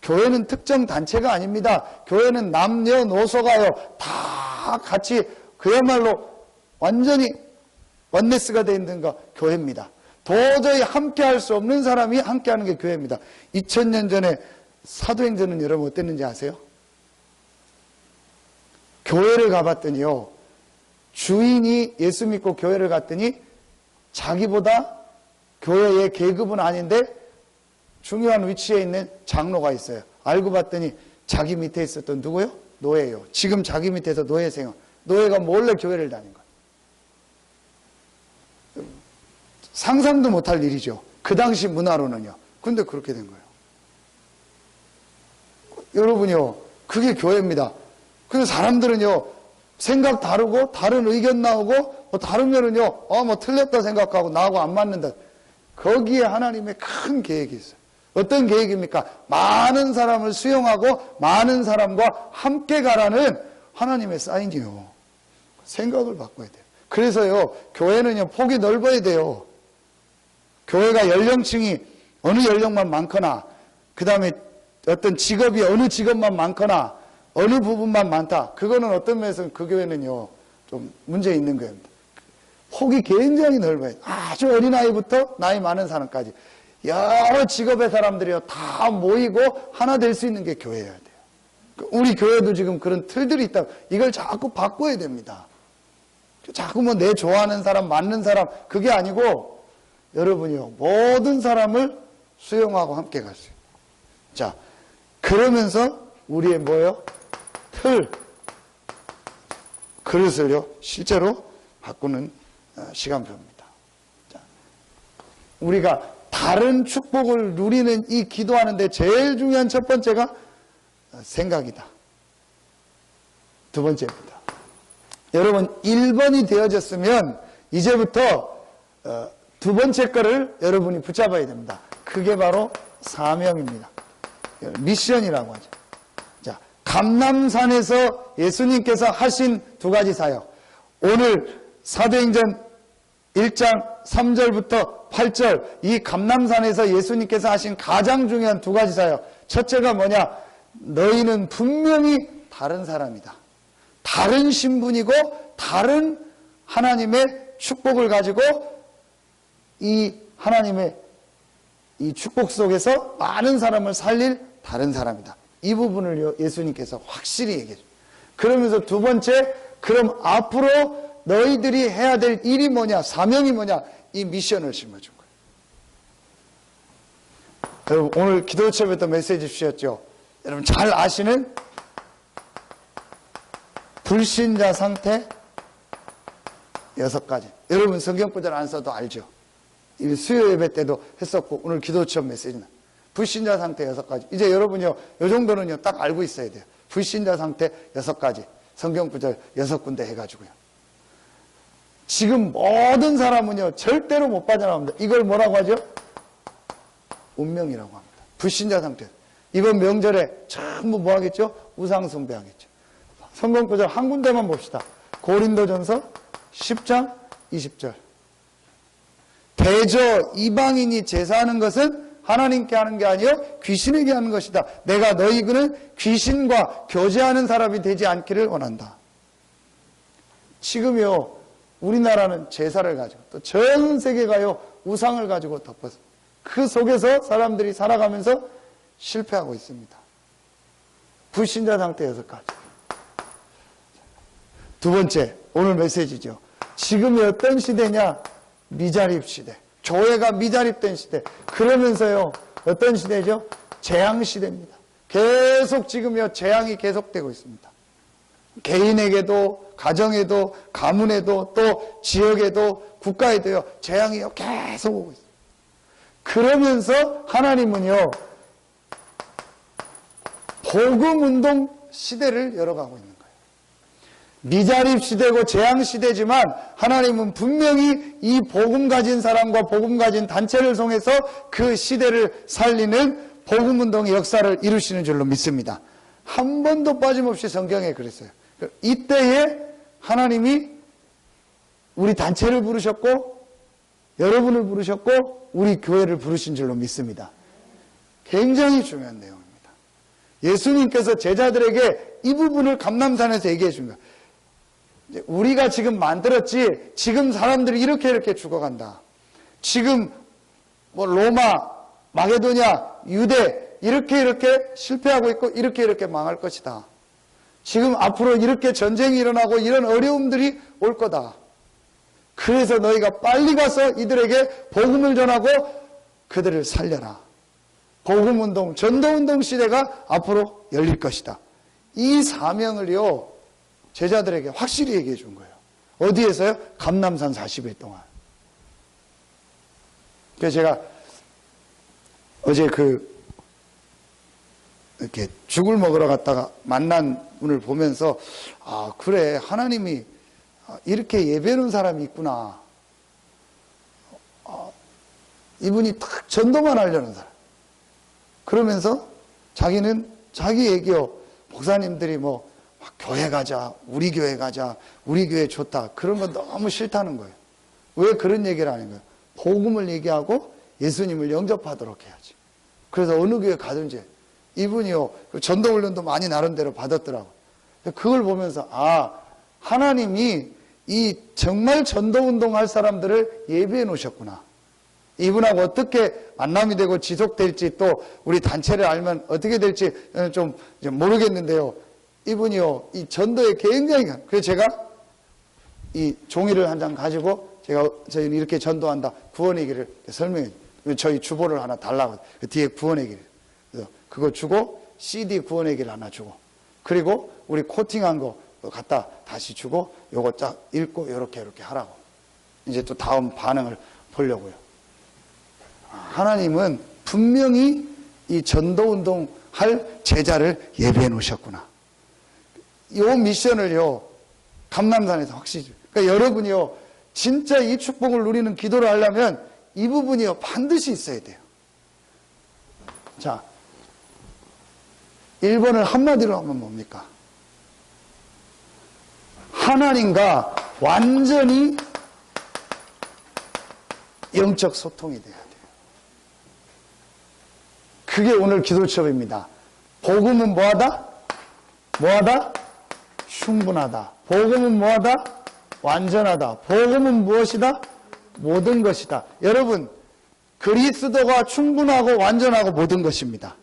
[SPEAKER 1] 교회는 특정 단체가 아닙니다. 교회는 남녀노소가요 다 같이 그야말로 완전히 원네스가 되어 있는 거 교회입니다. 도저히 함께할 수 없는 사람이 함께하는 게 교회입니다. 2000년 전에 사도행전은 여러분 어땠는지 아세요? 교회를 가봤더니요 주인이 예수 믿고 교회를 갔더니 자기보다 교회의 계급은 아닌데 중요한 위치에 있는 장로가 있어요. 알고 봤더니 자기 밑에 있었던 누구요? 노예요. 지금 자기 밑에서 노예 생활. 노예가 몰래 교회를 다닌 거예요. 상상도 못할 일이죠. 그 당시 문화로는요. 근데 그렇게 된 거예요. 여러분요 그게 교회입니다. 근데 사람들은요 생각 다르고 다른 의견 나오고 뭐 다르면은요 뭐 틀렸다 생각하고 나하고 안 맞는다. 거기에 하나님의 큰 계획이 있어요. 어떤 계획입니까? 많은 사람을 수용하고 많은 사람과 함께 가라는 하나님의 사인이요. 생각을 바꿔야 돼요. 그래서요 교회는요 폭이 넓어야 돼요. 교회가 연령층이 어느 연령만 많거나, 그 다음에 어떤 직업이 어느 직업만 많거나, 어느 부분만 많다. 그거는 어떤 면에서는 그 교회는요, 좀 문제 있는 교회입니다. 폭이 굉장히 넓어요. 아주 어린아이부터 나이 많은 사람까지. 여러 직업의 사람들이요, 다 모이고 하나 될 수 있는 게 교회여야 돼요. 우리 교회도 지금 그런 틀들이 있다. 이걸 자꾸 바꿔야 됩니다. 자꾸 뭐 내 좋아하는 사람, 맞는 사람, 그게 아니고, 여러분이요, 모든 사람을 수용하고 함께 갈 수 있어요. 자, 그러면서 우리의 뭐요? 틀, 그릇을요, 실제로 바꾸는 시간표입니다. 자, 우리가 다른 축복을 누리는 이 기도하는데 제일 중요한 첫 번째가 생각이다. 두 번째입니다. 여러분 1번이 되어졌으면 이제부터 두 번째 거를 여러분이 붙잡아야 됩니다. 그게 바로 사명입니다. 미션이라고 하죠. 자, 감람산에서 예수님께서 하신 두 가지 사역. 오늘 사도행전 1장 3절부터 8절 이 감람산에서 예수님께서 하신 가장 중요한 두 가지 사역. 첫째가 뭐냐? 너희는 분명히 다른 사람이다. 다른 신분이고 다른 하나님의 축복을 가지고 이 하나님의 이 축복 속에서 많은 사람을 살릴 다른 사람이다. 이 부분을 예수님께서 확실히 얘기해 줍니다. 그러면서 두 번째, 그럼 앞으로 너희들이 해야 될 일이 뭐냐, 사명이 뭐냐, 이 미션을 심어준 거예요. 여러분 오늘 기도처부터 메시지 주셨죠. 여러분 잘 아시는 불신자 상태 6가지. 여러분 성경 구절 안 써도 알죠. 이 수요 예배 때도 했었고 오늘 기도처 메시지는 불신자 상태 6가지. 이제 여러분요, 요 정도는요 딱 알고 있어야 돼요. 불신자 상태 6가지. 성경 구절 6군데 해가지고요. 지금 모든 사람은요 절대로 못 빠져나갑니다. 이걸 뭐라고 하죠? 운명이라고 합니다. 불신자 상태. 이번 명절에 전부 뭐 하겠죠? 우상 숭배하겠죠. 성경 구절 한 군데만 봅시다. 고린도전서 10장 20절. 대저 이방인이 제사하는 것은 하나님께 하는 게 아니요 귀신에게 하는 것이다. 내가 너희는 귀신과 교제하는 사람이 되지 않기를 원한다. 지금요 우리나라는 제사를 가지고 또 전 세계가요 우상을 가지고 덮어서 그 속에서 사람들이 살아가면서 실패하고 있습니다. 불신자 상태 6가지. 두 번째, 오늘 메시지죠. 지금이 어떤 시대냐? 미자립 시대. 교회가 미자립된 시대. 그러면서요 어떤 시대죠? 재앙 시대입니다. 계속 지금요 재앙이 계속되고 있습니다. 개인에게도, 가정에도, 가문에도, 또 지역에도, 국가에도요 재앙이요 계속 오고 있습니다. 그러면서 하나님은요 복음운동 시대를 열어가고 있는 거예요. 미자립 시대고 재앙 시대지만 하나님은 분명히 이 복음 가진 사람과 복음 가진 단체를 통해서 그 시대를 살리는 복음운동의 역사를 이루시는 줄로 믿습니다. 한 번도 빠짐없이 성경에 그랬어요. 이때에 하나님이 우리 단체를 부르셨고 여러분을 부르셨고 우리 교회를 부르신 줄로 믿습니다. 굉장히 중요한 내용입니다. 예수님께서 제자들에게 이 부분을 감람산에서 얘기해 준 거예요. 우리가 지금 만들었지 지금 사람들이 이렇게 죽어간다. 지금 뭐 로마, 마게도냐, 유대 이렇게 실패하고 있고 이렇게 망할 것이다. 지금 앞으로 이렇게 전쟁이 일어나고 이런 어려움들이 올 거다. 그래서 너희가 빨리 가서 이들에게 복음을 전하고 그들을 살려라. 복음운동, 전도운동 시대가 앞으로 열릴 것이다. 이 사명을요 제자들에게 확실히 얘기해 준 거예요. 어디에서요? 감람산 40일 동안. 그래서 제가 어제 이렇게 죽을 먹으러 갔다가 만난 분을 보면서 아 그래 하나님이 이렇게 예배하는 사람이 있구나. 이분이 딱 전도만 하려는 사람. 그러면서 자기는 자기 얘기요. 목사님들이 뭐 교회 가자, 우리 교회 가자, 우리 교회 좋다. 그런 거 너무 싫다는 거예요. 왜 그런 얘기를 하는 거예요? 복음을 얘기하고 예수님을 영접하도록 해야지. 그래서 어느 교회 가든지 이분이요 전도훈련도 많이 나름대로 받았더라고. 그걸 보면서 하나님이 이 정말 전도운동 할 사람들을 예비해 놓으셨구나. 이분하고 어떻게 만남이 되고 지속될지, 또 우리 단체를 알면 어떻게 될지 좀 모르겠는데요. 이분이요 이 전도에 굉장히, 그래서 제가 이 종이를 한 장 가지고 저희는 이렇게 전도한다, 구원의 길을 설명해. 저희 주보를 하나 달라고, 그 뒤에 구원의 길, 그래서 그거 주고 CD 구원의 길 하나 주고, 그리고 우리 코팅한 거 갖다 다시 주고, 요거 쫙 읽고 이렇게 하라고. 이제 또 다음 반응을 보려고요. 하나님은 분명히 이 전도운동 할 제자를 예비해 놓으셨구나. 이 미션을요 감남산에서 확실히, 그러니까 여러분이요 진짜 이 축복을 누리는 기도를 하려면 이 부분이요 반드시 있어야 돼요. 자, 1번을 한마디로 하면 뭡니까? 하나님과 완전히 영적 소통이 돼야 돼요. 그게 오늘 기도첩입니다. 복음은 뭐하다? 뭐하다? 충분하다. 복음은 뭐하다? 완전하다. 복음은 무엇이다? 모든 것이다. 여러분, 그리스도가 충분하고 완전하고 모든 것입니다.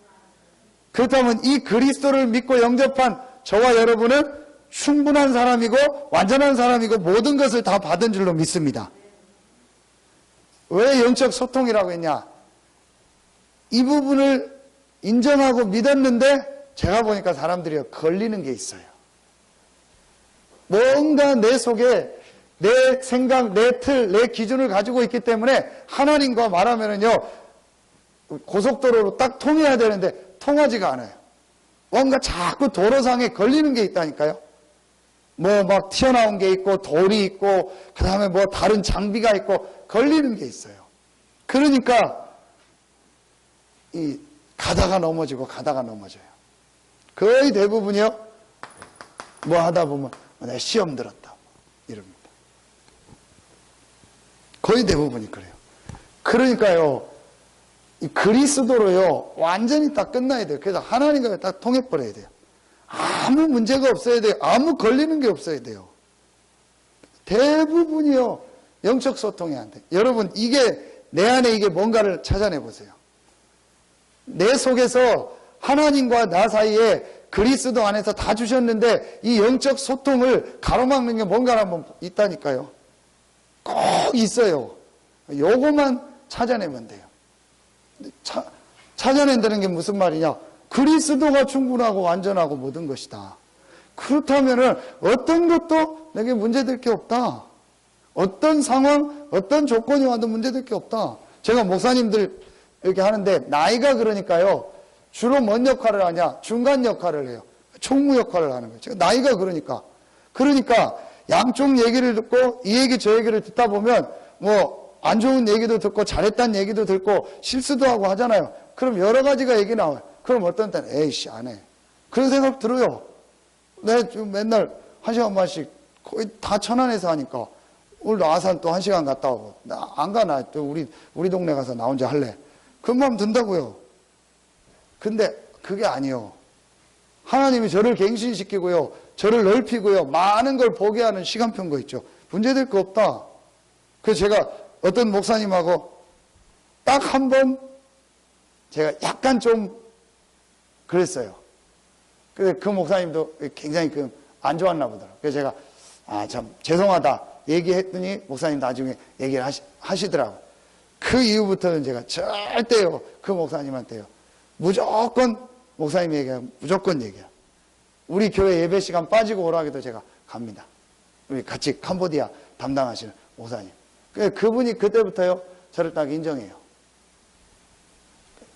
[SPEAKER 1] 그렇다면 이 그리스도를 믿고 영접한 저와 여러분은 충분한 사람이고 완전한 사람이고 모든 것을 다 받은 줄로 믿습니다. 왜 영적 소통이라고 했냐? 이 부분을 인정하고 믿었는데 제가 보니까 사람들이 걸리는 게 있어요. 뭔가 내 속에 내 생각, 내 틀, 내 기준을 가지고 있기 때문에 하나님과 말하면은요 고속도로로 딱 통해야 되는데 통하지가 않아요. 뭔가 자꾸 도로상에 걸리는 게 있다니까요. 뭐 막 튀어나온 게 있고 돌이 있고 그 다음에 뭐 다른 장비가 있고 걸리는 게 있어요. 그러니까 이 가다가 넘어져요. 거의 대부분이요 뭐 하다 보면 내가 시험 들었다 이럽니다. 거의 대부분이 그래요. 그러니까요 이 그리스도로요 완전히 딱 끝나야 돼요. 그래서 하나님과 딱 통해버려야 돼요. 아무 문제가 없어야 돼요. 아무 걸리는 게 없어야 돼요. 대부분이요 영적 소통이 안 돼요. 여러분, 이게 내 안에 이게 뭔가를 찾아내 보세요. 내 속에서 하나님과 나 사이에 그리스도 안에서 다 주셨는데 이 영적 소통을 가로막는 게 뭔가 한번 있다니까요. 꼭 있어요. 요거만 찾아내면 돼요. 찾아낸다는 게 무슨 말이냐? 그리스도가 충분하고 완전하고 모든 것이다. 그렇다면은 어떤 것도 내게 문제될 게 없다. 어떤 상황, 어떤 조건이 와도 문제될 게 없다. 제가 목사님들 이렇게 하는데 나이가 그러니까요. 주로 뭔 역할을 하냐? 중간 역할을 해요. 총무 역할을 하는 거예요. 제가 나이가 그러니까 양쪽 얘기를 듣고 이 얘기 저 얘기를 듣다 보면 뭐 안 좋은 얘기도 듣고 잘했다는 얘기도 듣고 실수도 하고 하잖아요. 그럼 여러 가지가 얘기 나와요. 그럼 어떤 때는 에이씨 안 해. 그런 생각 들어요. 내가 지금 맨날 1시간 반씩 거의 다 천안에서 하니까 오늘도 아산 또 1시간 갔다 오고 나 안 가. 나 또 우리 동네 가서 나 혼자 할래. 그런 마음 든다고요. 근데 그게 아니요. 하나님이 저를 갱신시키고요. 저를 넓히고요. 많은 걸 보게 하는 시간표인 거 있죠. 문제될 거 없다. 그래서 제가 어떤 목사님하고 딱 한 번 제가 약간 좀 그랬어요. 근데 그 목사님도 굉장히 안 좋았나 보더라고요. 그래서 제가 참 죄송하다 얘기했더니 목사님 나중에 얘기를 하시더라고요. 그 이후부터는 제가 절대요 그 목사님한테요 무조건 목사님 얘기하면 무조건 얘기해요. 우리 교회 예배 시간 빠지고 오라 해도 제가 갑니다. 우리 같이 캄보디아 담당하시는 목사님. 그분이 그때부터요 저를 딱 인정해요.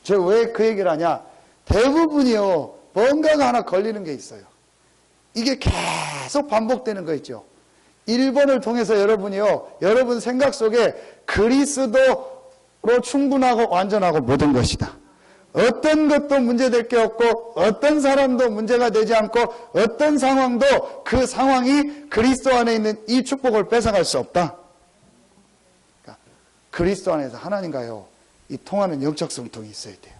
[SPEAKER 1] 제가 왜 그 얘기를 하냐? 대부분이요 뭔가가 하나 걸리는 게 있어요. 이게 계속 반복되는 거 있죠. 1번을 통해서 여러분이요 여러분 생각 속에 그리스도로 충분하고 완전하고 모든 것이다. 어떤 것도 문제될 게 없고 어떤 사람도 문제가 되지 않고 어떤 상황도 그 상황이 그리스도 안에 있는 이 축복을 뺏어갈 수 없다. 그러니까 그리스도 안에서 하나님과요 이 통하는 영적 성통이 있어야 돼요.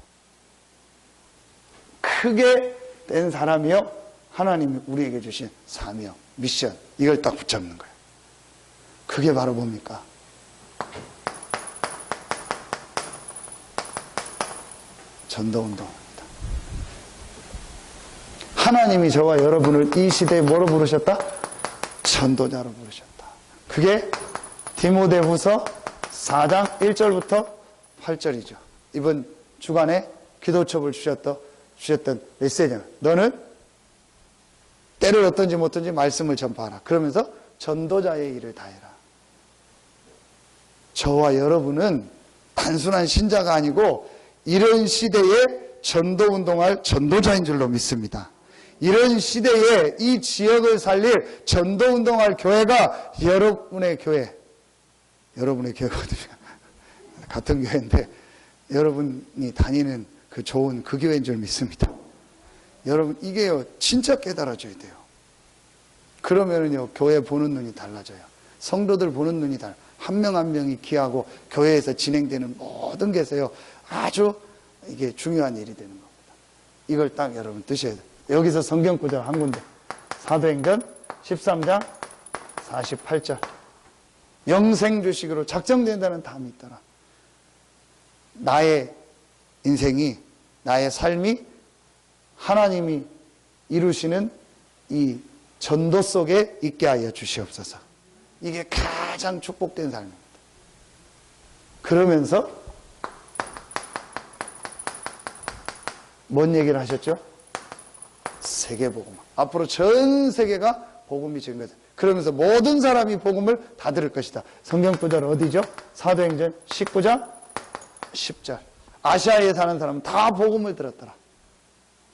[SPEAKER 1] 크게 된 사람이요, 하나님이 우리에게 주신 사명, 미션, 이걸 딱 붙잡는 거예요. 그게 바로 뭡니까? 전도운동입니다. 하나님이 저와 여러분을 이 시대에 뭐로 부르셨다? 전도자로 부르셨다. 그게 디모데후서 4장 1절부터 8절이죠. 이번 주간에 기도첩을 주셨던 메시지는, 너는 때를 어떤지 못든지 말씀을 전파하라. 그러면서 전도자의 일을 다해라. 저와 여러분은 단순한 신자가 아니고 이런 시대에 전도운동할 전도자인 줄로 믿습니다. 이런 시대에 이 지역을 살릴 전도운동할 교회가 여러분의 교회거든요. 같은 교회인데 여러분이 다니는 그 좋은 그 교회인 줄 믿습니다. 여러분, 이게요, 진짜 깨달아져야 돼요. 그러면은요, 교회 보는 눈이 달라져요. 성도들 보는 눈이 달라요. 한 명 한 명이 귀하고 교회에서 진행되는 모든 게서요, 아주 이게 중요한 일이 되는 겁니다. 이걸 딱 여러분 드셔야 돼요. 여기서 성경 구절 한 군데. 사도행전 13장 48절. 영생 주식으로 작정된다는 다음이 있더라. 나의 인생이, 나의 삶이 하나님이 이루시는 이 전도 속에 있게 하여 주시옵소서. 이게 가장 축복된 삶입니다. 그러면서 뭔 얘기를 하셨죠? 세계복음. 앞으로 전 세계가 복음이 증거돼. 그러면서 모든 사람이 복음을 다 들을 것이다. 성경 구절 어디죠? 사도행전 19장 10절. 아시아에 사는 사람은 다 복음을 들었더라.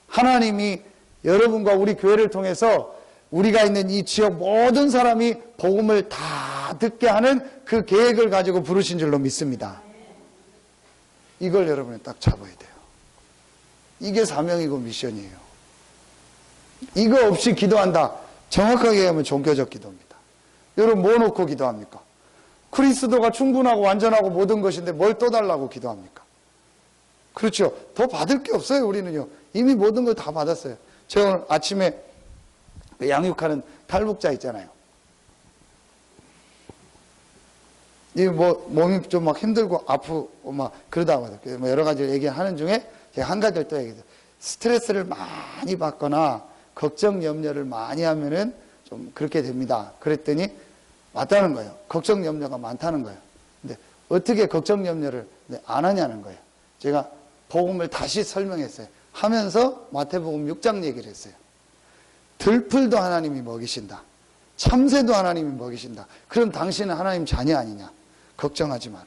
[SPEAKER 1] 하나님이 여러분과 우리 교회를 통해서 우리가 있는 이 지역 모든 사람이 복음을 다 듣게 하는 그 계획을 가지고 부르신 줄로 믿습니다. 이걸 여러분이 딱 잡아야 돼요. 이게 사명이고 미션이에요. 이거 없이 기도한다. 정확하게 얘기하면 종교적 기도입니다. 여러분, 뭐 놓고 기도합니까? 그리스도가 충분하고 완전하고 모든 것인데 뭘 또 달라고 기도합니까? 그렇죠. 더 받을 게 없어요, 우리는요. 이미 모든 걸 다 받았어요. 제가 오늘 아침에 양육하는 탈북자 있잖아요. 이 몸이 좀 막 힘들고 아프고 막 그러다가 뭐 여러 가지 얘기하는 중에 제가 한 가지를 또 얘기해요. 스트레스를 많이 받거나 걱정 염려를 많이 하면은 좀 그렇게 됩니다. 그랬더니 맞다는 거예요. 걱정 염려가 많다는 거예요. 근데 어떻게 걱정 염려를 안 하냐는 거예요. 제가 복음을 다시 설명했어요. 하면서 마태복음 6장 얘기를 했어요. 들풀도 하나님이 먹이신다. 참새도 하나님이 먹이신다. 그럼 당신은 하나님 자녀 아니냐? 걱정하지 마라.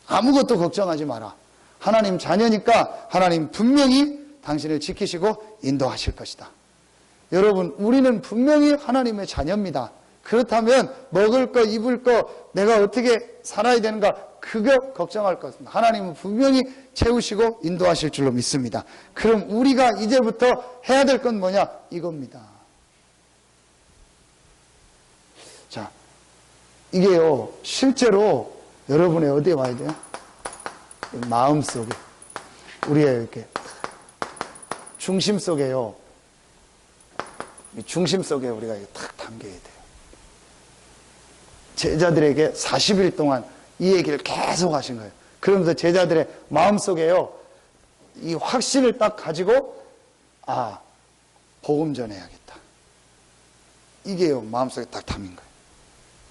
[SPEAKER 1] 아무것도 걱정하지 마라. 하나님 자녀니까 하나님 분명히 당신을 지키시고 인도하실 것이다. 여러분, 우리는 분명히 하나님의 자녀입니다. 그렇다면 먹을 거, 입을 거, 내가 어떻게 살아야 되는가, 그거 걱정할 것 없습니다. 하나님은 분명히 채우시고 인도하실 줄로 믿습니다. 그럼 우리가 이제부터 해야 될 건 뭐냐? 이겁니다. 자, 이게요, 실제로 여러분의 어디에 와야 돼요? 마음 속에, 우리의 이렇게 중심 속에요. 이 중심 속에 우리가 탁 담겨야 돼요. 제자들에게 40일 동안 이 얘기를 계속 하신 거예요. 그러면서 제자들의 마음 속에요, 이 확신을 딱 가지고, 아, 복음 전해야겠다. 이게요, 마음속에 딱 담긴 거예요.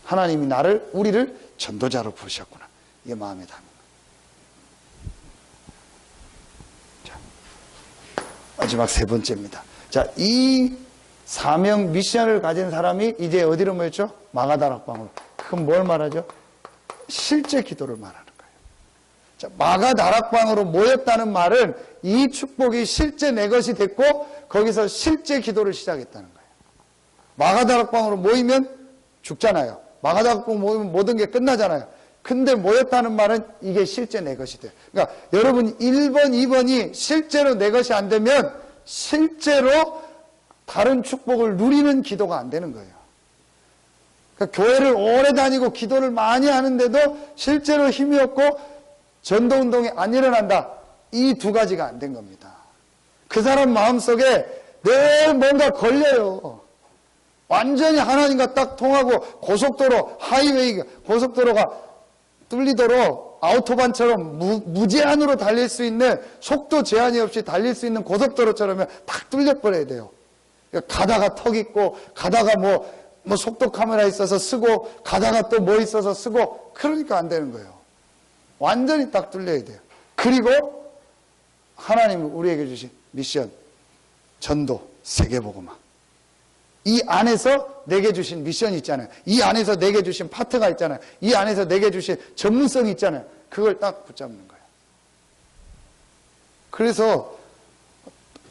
[SPEAKER 1] 하나님이 우리를 전도자로 부르셨구나. 이게 마음에 담긴 거예요. 자, 마지막 세 번째입니다. 자, 이 사명 미션을 가진 사람이 이제 어디로 모였죠? 마가다락방으로. 그건 뭘 말하죠? 실제 기도를 말하는 거예요. 자, 마가다락방으로 모였다는 말은 이 축복이 실제 내 것이 됐고 거기서 실제 기도를 시작했다는 거예요. 마가다락방으로 모이면 죽잖아요. 마가다락방 모이면 모든 게 끝나잖아요. 근데 모였다는 말은 이게 실제 내 것이 돼요. 그러니까 여러분 1번, 2번이 실제로 내 것이 안 되면 실제로 다른 축복을 누리는 기도가 안 되는 거예요. 그러니까 교회를 오래 다니고 기도를 많이 하는데도 실제로 힘이 없고 전도운동이 안 일어난다. 이 두 가지가 안 된 겁니다. 그 사람 마음속에 늘 뭔가 걸려요. 완전히 하나님과 딱 통하고 고속도로, 하이웨이, 고속도로가 뚫리도록 아우토반처럼 무제한으로 달릴 수 있는, 속도 제한이 없이 달릴 수 있는 고속도로처럼 딱 뚫려버려야 돼요. 가다가 턱 있고, 가다가 뭐 속도 카메라 있어서 쓰고, 가다가 또 뭐 있어서 쓰고, 그러니까 안 되는 거예요. 완전히 딱 뚫려야 돼요. 그리고 하나님이 우리에게 주신 미션, 전도, 세계복음화. 이 안에서 내게 주신 미션이 있잖아요. 이 안에서 내게 주신 파트가 있잖아요. 이 안에서 내게 주신 전문성이 있잖아요. 그걸 딱 붙잡는 거예요. 그래서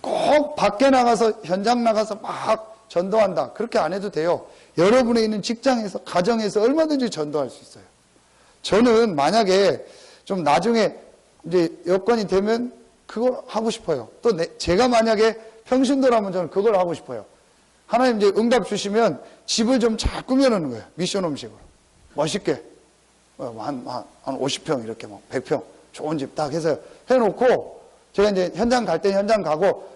[SPEAKER 1] 꼭 밖에 나가서, 현장 나가서 막 전도한다. 그렇게 안 해도 돼요. 여러분의 있는 직장에서, 가정에서 얼마든지 전도할 수 있어요. 저는 만약에 좀 나중에 이제 여건이 되면 그걸 하고 싶어요. 또 제가 만약에 평신도라면 저는 그걸 하고 싶어요. 하나님 이제 응답 주시면 집을 좀 잘 꾸며놓는 거예요. 미션 음식으로. 멋있게. 한 50평 이렇게 막 100평 좋은 집 딱 해서 해놓고 제가 이제 현장 갈 때 현장 가고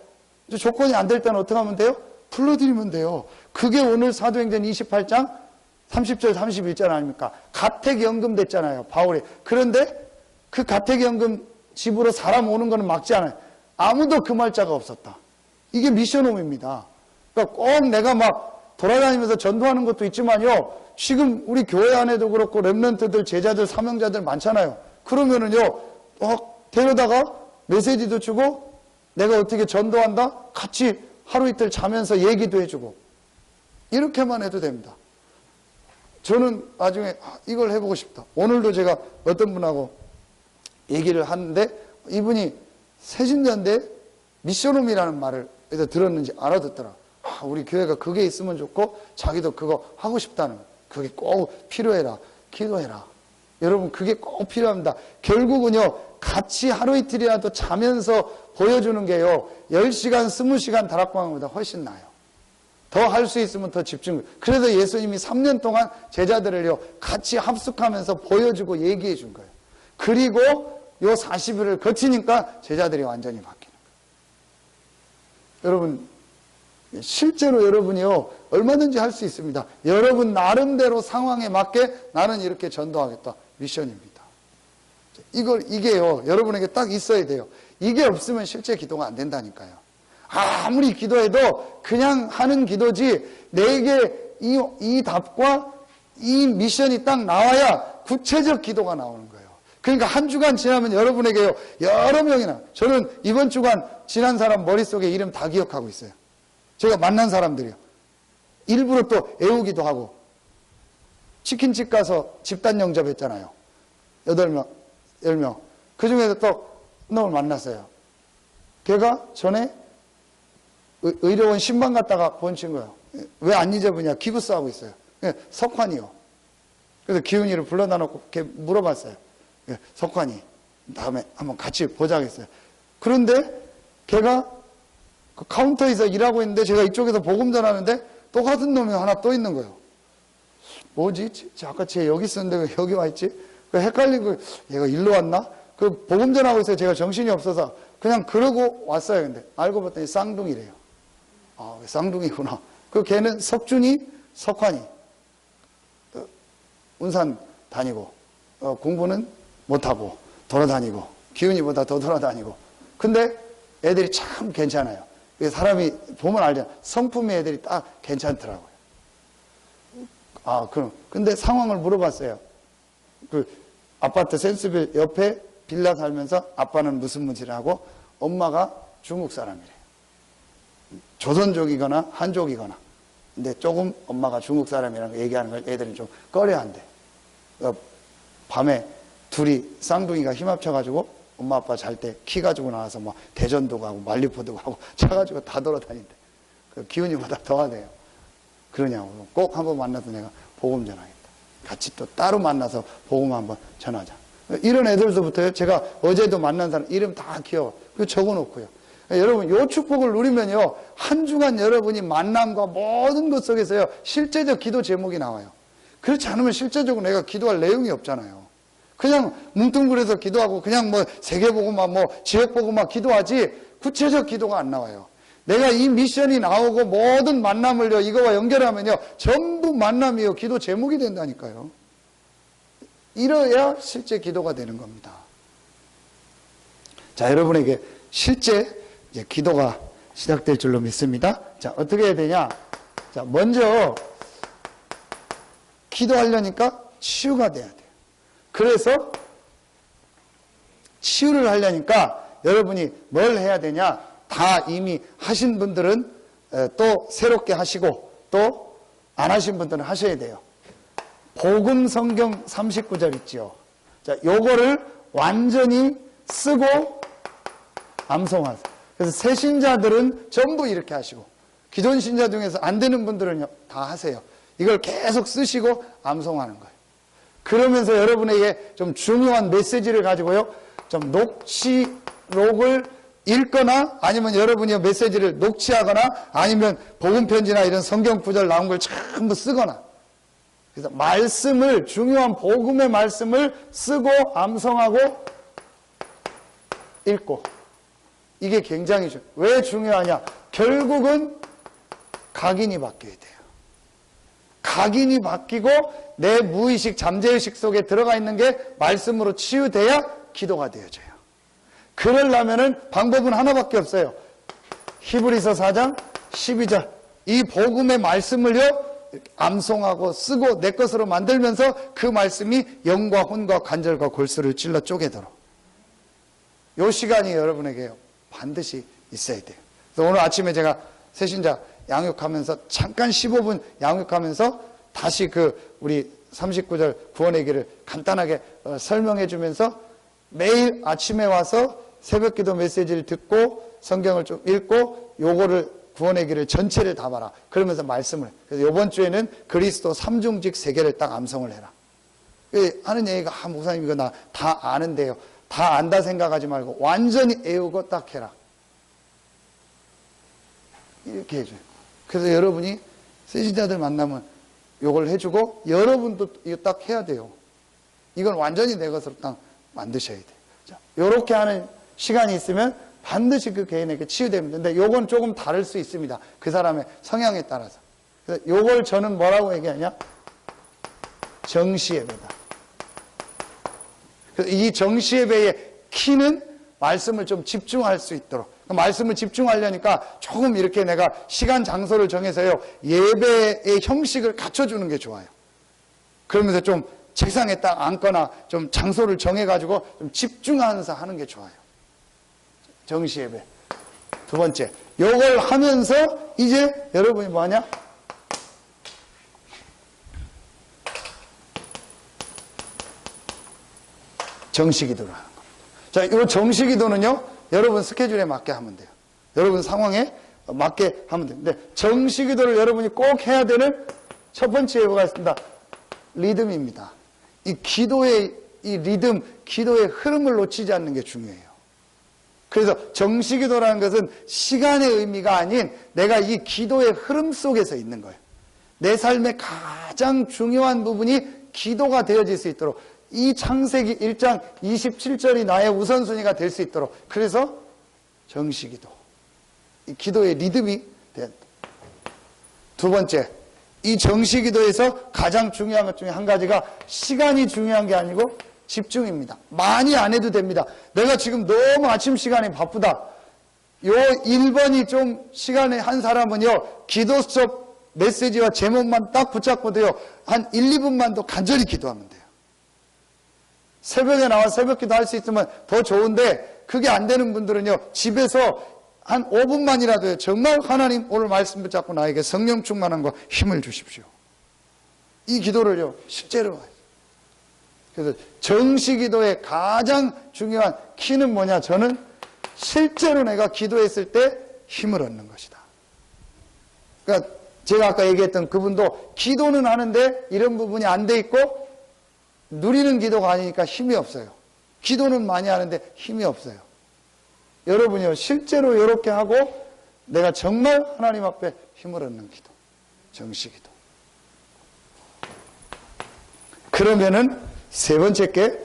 [SPEAKER 1] 조건이 안 될 때는 어떻게 하면 돼요? 불러드리면 돼요. 그게 오늘 사도행전 28장 30절 31절 아닙니까? 가택연금 됐잖아요. 바울이. 그런데 그 가택연금 집으로 사람 오는 거는 막지 않아요. 아무도 그 말자가 없었다. 이게 미션홈입니다. 그러니까 꼭 내가 막 돌아다니면서 전도하는 것도 있지만요. 지금 우리 교회 안에도 그렇고 렘넌트들, 제자들, 사명자들 많잖아요. 그러면은요. 데려다가 메시지도 주고 내가 어떻게 전도한다? 같이 하루 이틀 자면서 얘기도 해주고 이렇게만 해도 됩니다. 저는 나중에 이걸 해보고 싶다. 오늘도 제가 어떤 분하고 얘기를 하는데 이분이 새신자인데 미션홈이라는 말을 들었는지 알아듣더라. 우리 교회가 그게 있으면 좋고 자기도 그거 하고 싶다는 거예요. 그게 꼭 필요해라. 기도해라. 여러분 그게 꼭 필요합니다. 결국은요. 같이 하루 이틀이라도 자면서 보여주는 게요. 10시간, 20시간 다락방보다 훨씬 나아요. 더 할 수 있으면 더 집중. 그래서 예수님이 3년 동안 제자들을요. 같이 합숙하면서 보여주고 얘기해 준 거예요. 그리고 요 40일을 거치니까 제자들이 완전히 바뀌는 거예요. 여러분 실제로 여러분이요. 얼마든지 할 수 있습니다. 여러분 나름대로 상황에 맞게 나는 이렇게 전도하겠다. 미션입니다. 이게요. 여러분에게 딱 있어야 돼요. 이게 없으면 실제 기도가 안 된다니까요. 아무리 기도해도 그냥 하는 기도지 내게 이 답과 이 미션이 딱 나와야 구체적 기도가 나오는 거예요. 그러니까 한 주간 지나면 여러분에게요. 여러 명이나 저는 이번 주간 지난 사람 머릿속에 이름 다 기억하고 있어요. 제가 만난 사람들이요. 일부러 또 애우기도 하고 치킨집 가서 집단 영접했잖아요. 8명, 10명. 그 중에서 또 놈을 만났어요. 걔가 전에 의료원 신방 갔다가 본 친구예요. 왜 안 잊어보냐? 기부스 하고 있어요. 석환이요. 그래서 기훈이를 불러다 놓고 걔 물어봤어요. 석환이 다음에 한번 같이 보자 했어요. 그런데 걔가 그 카운터에서 일하고 있는데 제가 이쪽에서 복음 전하는데 똑같은 놈이 하나 또 있는 거예요. 뭐지? 아까 쟤 여기 있었는데 왜 여기 와 있지? 헷갈린 거 얘가 일로 왔나? 그 복음 전하고 있어요. 제가 정신이 없어서 그냥 그러고 왔어요. 근데 알고 봤더니 쌍둥이래요. 아, 쌍둥이구나. 그 걔는 석준이, 석환이 운산 다니고 공부는 못하고 돌아다니고 기훈이보다 더 돌아다니고 근데 애들이 참 괜찮아요. 사람이 보면 알잖아요. 성품의 애들이 딱 괜찮더라고요. 그럼 근데 상황을 물어봤어요. 그 아파트 센스빌 옆에 빌라 살면서 아빠는 무슨 문제를 하고 엄마가 중국 사람이래요. 조선족이거나 한족이거나. 근데 조금 엄마가 중국 사람이라는 거 얘기하는 걸 애들은 좀 꺼려한대. 밤에 둘이 쌍둥이가 힘 합쳐가지고 엄마 아빠 잘 때 키 가지고 나와서 뭐 대전도 가고 만리포도 가고 차 가지고 다 돌아다닌대. 그 기훈이보다 더 하대요. 그러냐고. 꼭 한번 만나서 내가 복음 전하겠다. 같이 또 따로 만나서 복음 한번 전하자. 이런 애들서부터요. 제가 어제도 만난 사람 이름 다 기억. 그 적어놓고요. 여러분 요 축복을 누리면요. 한 주간 여러분이 만남과 모든 것 속에서요. 실제적 기도 제목이 나와요. 그렇지 않으면 실제적으로 내가 기도할 내용이 없잖아요. 그냥 뭉뚱그려서 기도하고 그냥 뭐 세계복음만 뭐 지역복음만 기도하지 구체적 기도가 안 나와요. 내가 이 미션이 나오고 모든 만남을요 이거와 연결하면요 전부 만남이요 기도 제목이 된다니까요. 이래야 실제 기도가 되는 겁니다. 자, 여러분에게 실제 이제 기도가 시작될 줄로 믿습니다. 자, 어떻게 해야 되냐? 자, 먼저 기도하려니까 치유가 돼야 돼요. 그래서 치유를 하려니까 여러분이 뭘 해야 되냐? 다 이미 하신 분들은 또 새롭게 하시고 또 안 하신 분들은 하셔야 돼요. 복음 성경 39절 있죠. 자, 요거를 완전히 쓰고 암송하세요. 그래서 새 신자들은 전부 이렇게 하시고 기존 신자 중에서 안 되는 분들은 다 하세요. 이걸 계속 쓰시고 암송하는 거예요. 그러면서 여러분에게 좀 중요한 메시지를 가지고요. 좀 녹취록을 읽거나 아니면 여러분이 메시지를 녹취하거나 아니면 복음 편지나 이런 성경 구절 나온 걸 전부 쓰거나 그래서 말씀을 중요한 복음의 말씀을 쓰고 암송하고 읽고 이게 굉장히 중요해요. 왜 중요하냐? 결국은 각인이 바뀌어야 돼요. 각인이 바뀌고 내 무의식 잠재의식 속에 들어가 있는 게 말씀으로 치유돼야 기도가 되어져요. 그러려면은 방법은 하나밖에 없어요. 히브리서 4장 12절 이 복음의 말씀을요 암송하고 쓰고 내 것으로 만들면서 그 말씀이 영과 혼과 관절과 골수를 찔러 쪼개도록 이 시간이 여러분에게 반드시 있어야 돼요. 그래서 오늘 아침에 제가 새신자 양육하면서 잠깐 15분 양육하면서 다시 그 우리 39절 구원의 길을 간단하게 설명해 주면서 매일 아침에 와서 새벽기도 메시지를 듣고 성경을 좀 읽고 요거를 구원의 길을 전체를 다 봐라. 그러면서 말씀을. 그래서 이번 주에는 그리스도 삼중직 세계를 딱 암송을 해라. 하는 얘기가 목사님 이거 나 다 아는데요. 다 안다 생각하지 말고 완전히 애우고 딱 해라. 이렇게 해줘요. 그래서 여러분이 세신자들 만나면 요걸 해주고 여러분도 이거 딱 해야 돼요. 이건 완전히 내 것으로 딱 만드셔야 돼요. 자, 요렇게 하는 시간이 있으면 반드시 그 개인에게 치유됩니다. 근데 요건 조금 다를 수 있습니다. 그 사람의 성향에 따라서. 그래서 요걸 저는 뭐라고 얘기하냐? 정시예배다. 그래서 이 정시예배의 키는 말씀을 좀 집중할 수 있도록. 말씀을 집중하려니까 조금 이렇게 내가 시간 장소를 정해서요. 예배의 형식을 갖춰주는 게 좋아요. 그러면서 좀 책상에 딱 앉거나 좀 장소를 정해가지고 좀 집중하면서 하는 게 좋아요. 정시예배. 두 번째. 요걸 하면서 이제 여러분이 뭐하냐? 정시기도를 하는 겁니다. 자, 이 정시기도는요, 여러분 스케줄에 맞게 하면 돼요. 여러분 상황에 맞게 하면 돼요. 근데 정시기도를 여러분이 꼭 해야 되는 첫 번째 예보가 있습니다. 리듬입니다. 이 기도의 이 리듬, 기도의 흐름을 놓치지 않는 게 중요해요. 그래서 정시기도라는 것은 시간의 의미가 아닌 내가 이 기도의 흐름 속에서 있는 거예요. 내 삶의 가장 중요한 부분이 기도가 되어질 수 있도록 이 창세기 1장 27절이 나의 우선순위가 될 수 있도록 그래서 정시기도 이 기도의 리듬이 된다. 두 번째, 이 정시기도에서 가장 중요한 것 중에 한 가지가 시간이 중요한 게 아니고 집중입니다. 많이 안 해도 됩니다. 내가 지금 너무 아침 시간이 바쁘다. 요 1번이 좀 시간에 한 사람은요, 기도 수업 메시지와 제목만 딱 붙잡고도요, 한 1, 2분만 더 간절히 기도하면 돼요. 새벽에 나와 새벽 기도 할 수 있으면 더 좋은데, 그게 안 되는 분들은요, 집에서 한 5분만이라도요, 정말 하나님 오늘 말씀 붙잡고 나에게 성령 충만함과 힘을 주십시오. 이 기도를요, 실제로 그래서 정시기도의 가장 중요한 키는 뭐냐? 저는 실제로 내가 기도했을 때 힘을 얻는 것이다. 그러니까 제가 아까 얘기했던 그분도 기도는 하는데 이런 부분이 안 돼 있고 누리는 기도가 아니니까 힘이 없어요. 기도는 많이 하는데 힘이 없어요. 여러분이요, 실제로 이렇게 하고 내가 정말 하나님 앞에 힘을 얻는 기도. 정시기도. 그러면은 세 번째 게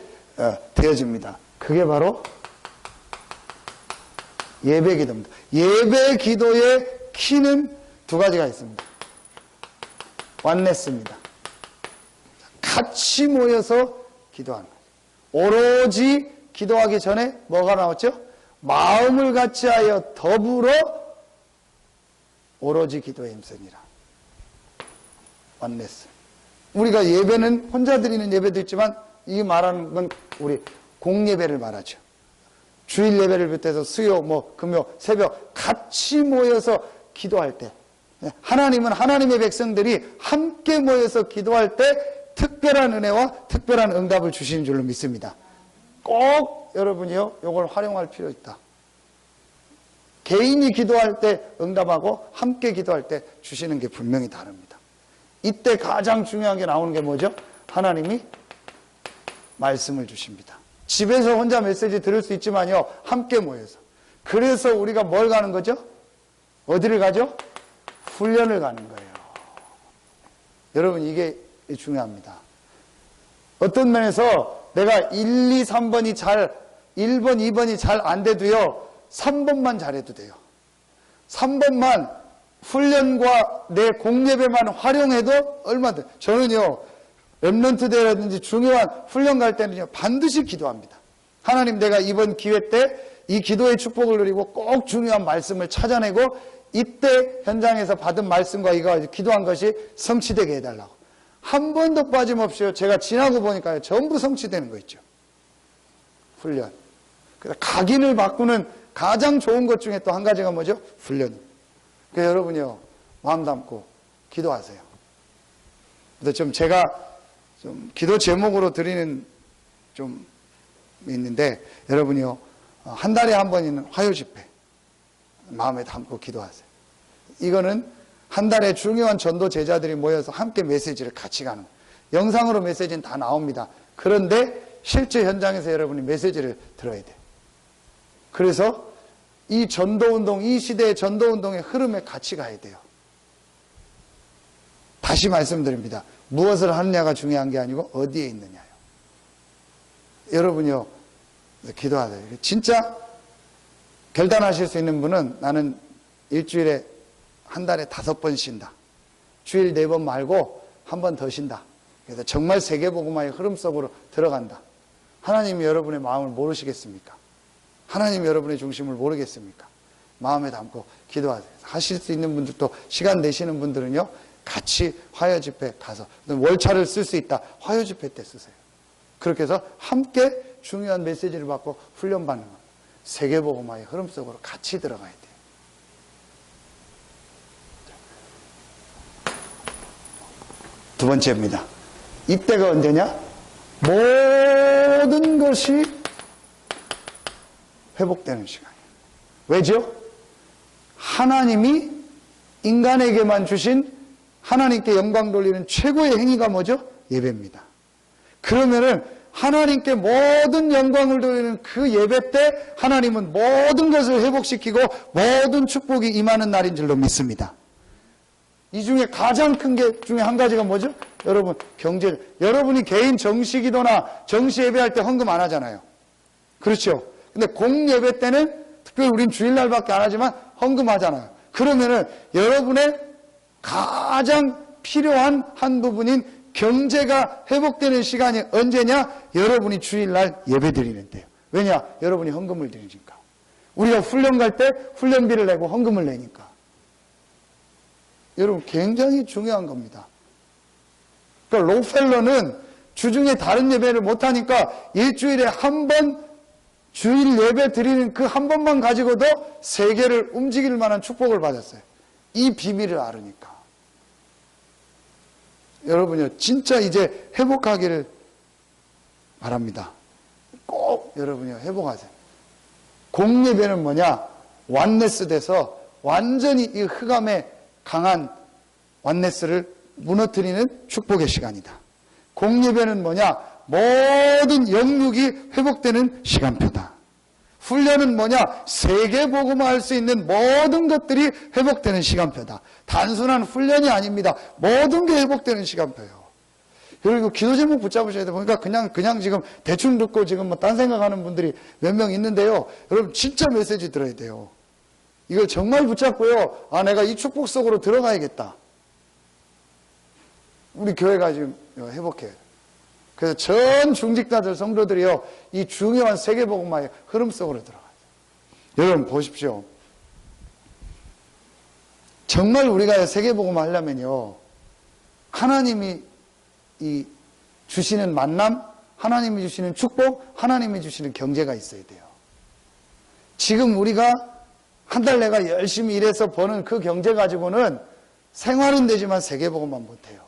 [SPEAKER 1] 되어집니다. 그게 바로 예배 기도입니다. 예배 기도의 키는 두 가지가 있습니다. 완네스입니다. 같이 모여서 기도하는 거예요. 오로지 기도하기 전에 뭐가 나왔죠? 마음을 같이 하여 더불어 오로지 기도에 힘쓰니라. 완네스. 우리가 예배는 혼자 드리는 예배도 있지만 이 말하는 건 우리 공예배를 말하죠. 주일 예배를 비롯해서 수요, 금요, 새벽 같이 모여서 기도할 때 하나님은 하나님의 백성들이 함께 모여서 기도할 때 특별한 은혜와 특별한 응답을 주시는 줄로 믿습니다. 꼭 여러분이요, 이걸 활용할 필요 있다. 개인이 기도할 때 응답하고 함께 기도할 때 주시는 게 분명히 다릅니다. 이때 가장 중요한 게 나오는 게 뭐죠? 하나님이 말씀을 주십니다. 집에서 혼자 메시지 들을 수 있지만요, 함께 모여서. 그래서 우리가 뭘 가는 거죠? 어디를 가죠? 훈련을 가는 거예요. 여러분, 이게 중요합니다. 어떤 면에서 내가 1, 2, 3번이 1번, 2번이 잘 안 돼도요, 3번만 잘해도 돼요. 3번만 훈련과 내 공예배만 활용해도 얼마든. 저는요, 렘넌트 대회라든지 중요한 훈련 갈 때는요, 반드시 기도합니다. 하나님, 내가 이번 기회 때 이 기도의 축복을 누리고 꼭 중요한 말씀을 찾아내고 이때 현장에서 받은 말씀과 이거 기도한 것이 성취되게 해달라고. 한 번도 빠짐없이요, 제가 지나고 보니까요, 전부 성취되는 거 있죠. 훈련. 그래서 각인을 바꾸는 가장 좋은 것 중에 또 한 가지가 뭐죠? 훈련. 그러니까 여러분이요, 마음 담고 기도하세요. 그래서 좀 제가 기도 제목으로 드리는 좀 있는데, 여러분이요, 한 달에 한 번 있는 화요 집회 마음에 담고 기도하세요. 이거는 한 달에 중요한 전도 제자들이 모여서 함께 메시지를 같이 가는 거예요. 영상으로 메시지는 다 나옵니다. 그런데 실제 현장에서 여러분이 메시지를 들어야 돼요. 그래서 이 전도운동, 이 시대의 전도운동의 흐름에 같이 가야 돼요. 다시 말씀드립니다. 무엇을 하느냐가 중요한 게 아니고 어디에 있느냐요. 여러분이요, 기도하세요. 진짜 결단하실 수 있는 분은 나는 일주일에 한 달에 5번 쉰다. 주일 4번 말고 한 번 더 쉰다. 그래서 정말 세계복음화의 흐름 속으로 들어간다. 하나님이 여러분의 마음을 모르시겠습니까? 하나님이 여러분의 중심을 모르겠습니까? 마음에 담고 기도하세요. 하실 수 있는 분들도 시간 내시는 분들은요, 같이 화요 집회 가서 월차를 쓸 수 있다. 화요 집회 때 쓰세요. 그렇게 해서 함께 중요한 메시지를 받고 훈련받는 겁니다. 세계복음화의 흐름 속으로 같이 들어가야 돼요. 두 번째입니다. 이때가 언제냐? 모든 것이 회복되는 시간이에요. 왜죠? 하나님이 인간에게만 주신 하나님께 영광 돌리는 최고의 행위가 뭐죠? 예배입니다. 그러면은 하나님께 모든 영광을 돌리는 그 예배 때 하나님은 모든 것을 회복시키고 모든 축복이 임하는 날인 줄로 믿습니다. 이 중에 가장 큰 게 중에 한 가지가 뭐죠? 여러분, 경제. 여러분이 개인 정시 기도나 정시 예배할 때 헌금 안 하잖아요. 그렇죠? 근데 공예배 때는 특별히 우린 주일날밖에 안 하지만 헌금 하잖아요. 그러면은 여러분의 가장 필요한 한 부분인 경제가 회복되는 시간이 언제냐? 여러분이 주일날 예배 드리는 때요. 왜냐? 여러분이 헌금을 드리니까. 우리가 훈련 갈 때 훈련비를 내고 헌금을 내니까. 여러분, 굉장히 중요한 겁니다. 그러니까 록펠러는 주중에 다른 예배를 못하니까 일주일에 한 번 주일 예배 드리는 그 한 번만 가지고도 세계를 움직일 만한 축복을 받았어요. 이 비밀을 알으니까. 여러분요, 진짜 이제 회복하기를 바랍니다. 꼭 여러분요, 회복하세요. 공예배는 뭐냐? 완네스 돼서 완전히 이 흑암의 강한 완네스를 무너뜨리는 축복의 시간이다. 공예배는 뭐냐? 모든 영육이 회복되는 시간표다. 훈련은 뭐냐? 세계복음화할 수 있는 모든 것들이 회복되는 시간표다. 단순한 훈련이 아닙니다. 모든 게 회복되는 시간표예요. 그리고 기도 제목 붙잡으셔야 돼요. 그러니까 그냥 지금 대충 듣고 지금 뭐 딴 생각하는 분들이 몇 명 있는데요. 여러분 진짜 메시지 들어야 돼요. 이걸 정말 붙잡고요. 아, 내가 이 축복 속으로 들어가야겠다. 우리 교회가 지금 회복해요. 그래서 전 중직자들 성도들이요, 이 중요한 세계복음화의 흐름 속으로 들어가요. 여러분 보십시오. 정말 우리가 세계복음화 하려면요, 하나님이 이 주시는 만남, 하나님이 주시는 축복, 하나님이 주시는 경제가 있어야 돼요. 지금 우리가 한 달 내가 열심히 일해서 버는 그 경제 가지고는 생활은 되지만 세계복음만 못해요.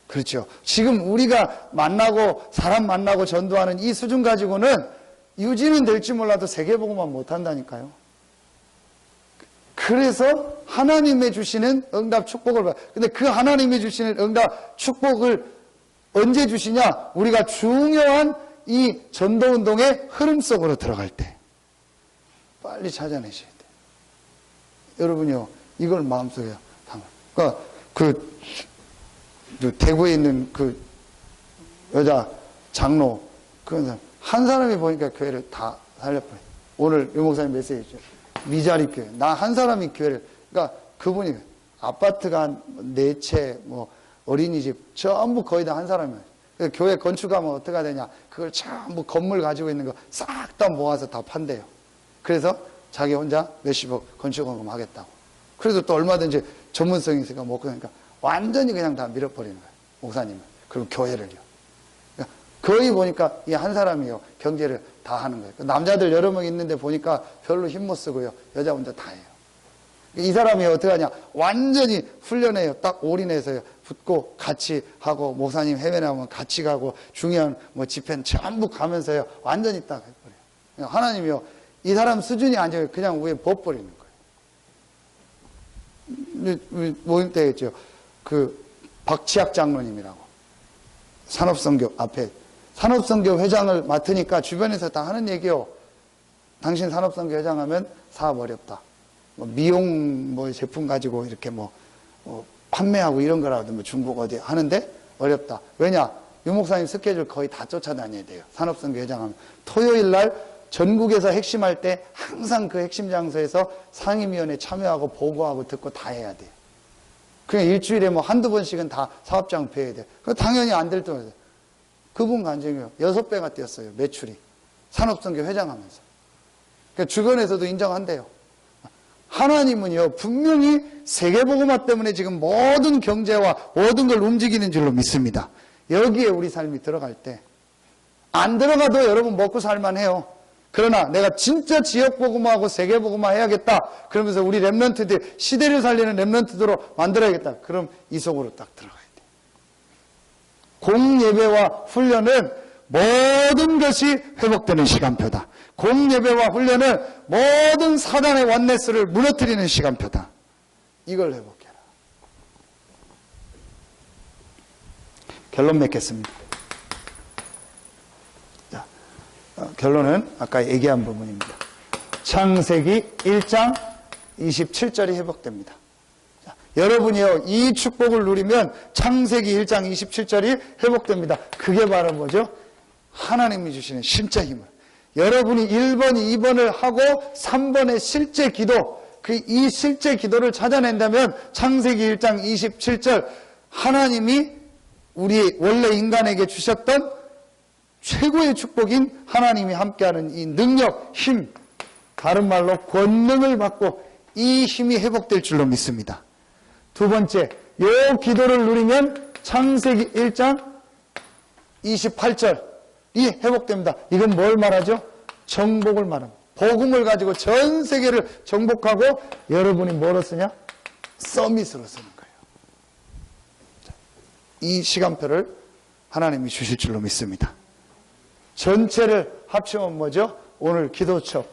[SPEAKER 1] 그렇죠. 지금 우리가 만나고 사람 만나고 전도하는 이 수준 가지고는 유지는 될지 몰라도 세계복음만 못한다니까요. 그래서 하나님이 주시는 응답 축복을 봐요. 근데 그 하나님이 주시는 응답 축복을 언제 주시냐? 우리가 중요한 이 전도운동의 흐름 속으로 들어갈 때 빨리 찾아내셔야 돼요. 여러분요, 이걸 마음속에 담아. 그러니까 그 대구에 있는 그 여자 장로, 한 사람이 보니까 교회를 다 살려버려요. 오늘 유 목사님 메시지죠. 미자립 교회. 나 한 사람이 교회를, 그러니까 그분이 아파트가 한 4채, 뭐 어린이집 전부 거의 다 한 사람이에요. 그래서 교회 건축하면 어떻게 되냐? 그걸 전부 건물 가지고 있는 거 싹 다 모아서 다 판대요. 그래서 자기 혼자 몇십억 건축원금 하겠다고. 그래도 또 얼마든지 전문성이 있으니까 못 그러니까 완전히 그냥 다 밀어버리는 거예요. 목사님은. 그리고 교회를요. 그러니까 거의 보니까 이 한 사람이요, 경제를 다 하는 거예요. 남자들 여러 명 있는데 보니까 별로 힘 못 쓰고요. 여자 혼자 다 해요. 이 사람이 어떻게 하냐? 완전히 훈련해요. 딱 올인해서요. 붙고 같이 하고, 목사님 해외 나오면 같이 가고, 중요한 뭐 집회는 전부 가면서요. 완전히 딱 해버려요. 하나님이요, 이 사람 수준이 아니에요. 그냥 위에 벗버리는 거예요. 모임 때 했죠. 그 박치학 장로님이라고. 산업선교 앞에. 산업선교 회장을 맡으니까 주변에서 다 하는 얘기요. 당신 산업선교 회장 하면 사업 어렵다. 뭐 미용 뭐 제품 가지고 이렇게 뭐 판매하고 이런 거라도 뭐 중국 어디 하는데 어렵다. 왜냐? 유 목사님 스케줄 거의 다 쫓아다녀야 돼요. 산업선교 회장하면. 토요일 날 전국에서 핵심할 때 항상 그 핵심 장소에서 상임위원회 참여하고 보고하고 듣고 다 해야 돼요. 그냥 일주일에 뭐 한두 번씩은 다 사업장 뵈야 돼요. 당연히 안 될 때도 그분 간증이요. 6배가 뛰었어요. 매출이. 산업선교 회장하면서. 그러니까 주변에서도 인정한대요. 하나님은요, 분명히 세계복음화 때문에 지금 모든 경제와 모든 걸 움직이는 줄로 믿습니다. 여기에 우리 삶이 들어갈 때, 안 들어가도 여러분 먹고 살만해요. 그러나 내가 진짜 지역복음화하고 세계복음화 해야겠다. 그러면서 우리 랩런트들, 시대를 살리는 랩런트들로 만들어야겠다. 그럼 이 속으로 딱 들어가야 돼. 공예배와 훈련은 모든 것이 회복되는 시간표다. 공예배와 훈련은 모든 사단의 원네스를 무너뜨리는 시간표다. 이걸 회복해라. 결론 맺겠습니다. 자, 결론은 아까 얘기한 부분입니다. 창세기 1장 27절이 회복됩니다. 자, 여러분이요, 이 축복을 누리면 창세기 1장 27절이 회복됩니다. 그게 바로 뭐죠? 하나님이 주시는 진짜 힘을. 여러분이 1번, 2번을 하고 3번의 실제 기도, 이 실제 기도를 찾아낸다면 창세기 1장 27절 하나님이 우리 원래 인간에게 주셨던 최고의 축복인 하나님이 함께하는 이 능력, 힘, 다른 말로 권능을 받고 이 힘이 회복될 줄로 믿습니다. 두 번째, 이 기도를 누리면 창세기 1장 28절 이 회복됩니다. 이건 뭘 말하죠? 정복을 말합니다. 복음을 가지고 전 세계를 정복하고 여러분이 뭐로 쓰냐? 서밋으로 쓰는 거예요. 이 시간표를 하나님이 주실 줄로 믿습니다. 전체를 합치면 뭐죠? 오늘 기도처.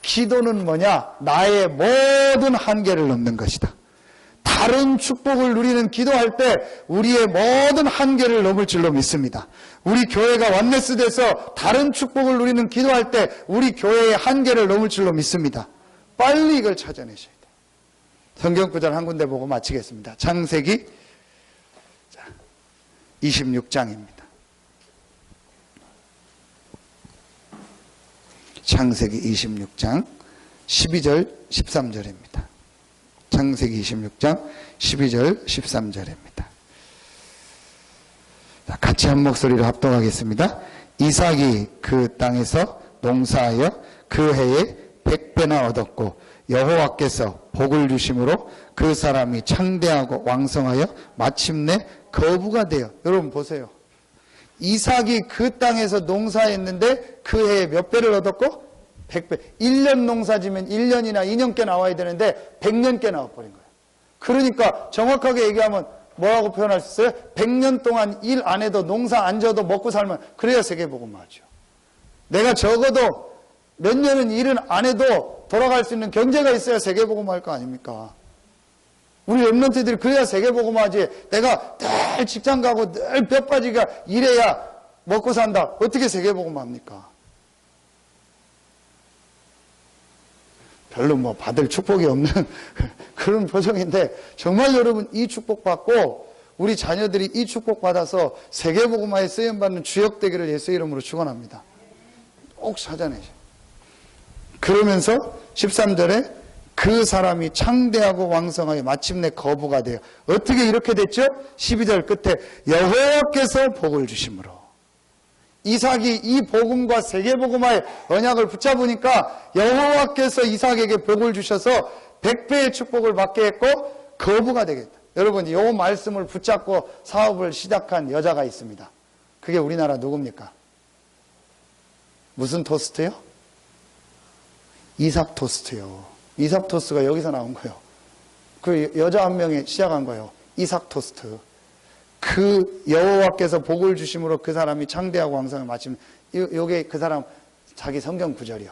[SPEAKER 1] 기도는 뭐냐? 나의 모든 한계를 넘는 것이다. 다른 축복을 누리는 기도할 때 우리의 모든 한계를 넘을 줄로 믿습니다. 우리 교회가 원네스 돼서 다른 축복을 누리는 기도할 때 우리 교회의 한계를 넘을 줄로 믿습니다. 빨리 이걸 찾아내셔야 돼요. 성경 구절 한 군데 보고 마치겠습니다. 창세기 26장입니다. 창세기 26장 12절 13절입니다. 창세기 26장 12절 13절입니다. 같이 한 목소리로 합독하겠습니다. 이삭이 그 땅에서 농사하여 그 해에 100배나 얻었고 여호와께서 복을 주심으로 그 사람이 창대하고 왕성하여 마침내 거부가 되어. 여러분 보세요. 이삭이 그 땅에서 농사했는데 그 해에 몇 배를 얻었고? 100배. 1년 농사지면 1년이나 2년께 나와야 되는데 100년께 나와버린 거예요. 그러니까 정확하게 얘기하면 뭐라고 표현할 수 있어요? 100년 동안 일 안 해도 농사 안 져도 먹고 살면 그래야 세계복음화죠. 내가 적어도 몇 년은 일은 안 해도 돌아갈 수 있는 경제가 있어야 세계복음화할 거 아닙니까? 우리 랩런트들이 그래야 세계복음화하지. 내가 늘 직장 가고 늘 뼈 빠지가 일해야 먹고 산다. 어떻게 세계복음화합니까? 별로 뭐 받을 축복이 없는 그런 표정인데 정말 여러분 이 축복 받고 우리 자녀들이 이 축복 받아서 세계복음화에 쓰임받는 주역되기를 예수 이름으로 축원합니다. 꼭 찾아내셔. 그러면서 13절에 그 사람이 창대하고 왕성하여 마침내 거부가 돼요. 어떻게 이렇게 됐죠? 12절 끝에 여호와께서 복을 주심으로. 이삭이 이 복음과 세계복음화의 언약을 붙잡으니까 여호와께서 이삭에게 복을 주셔서 100배의 축복을 받게 했고 거부가 되겠다. 여러분 이 말씀을 붙잡고 사업을 시작한 여자가 있습니다. 그게 우리나라 누굽니까? 무슨 토스트요? 이삭 토스트요. 이삭 토스트가 여기서 나온 거예요. 그 여자 한 명이 시작한 거예요. 이삭 토스트. 그 여호와께서 복을 주심으로 그 사람이 창대하고 왕성을 마치면 요게 그 사람 자기 성경 구절이요.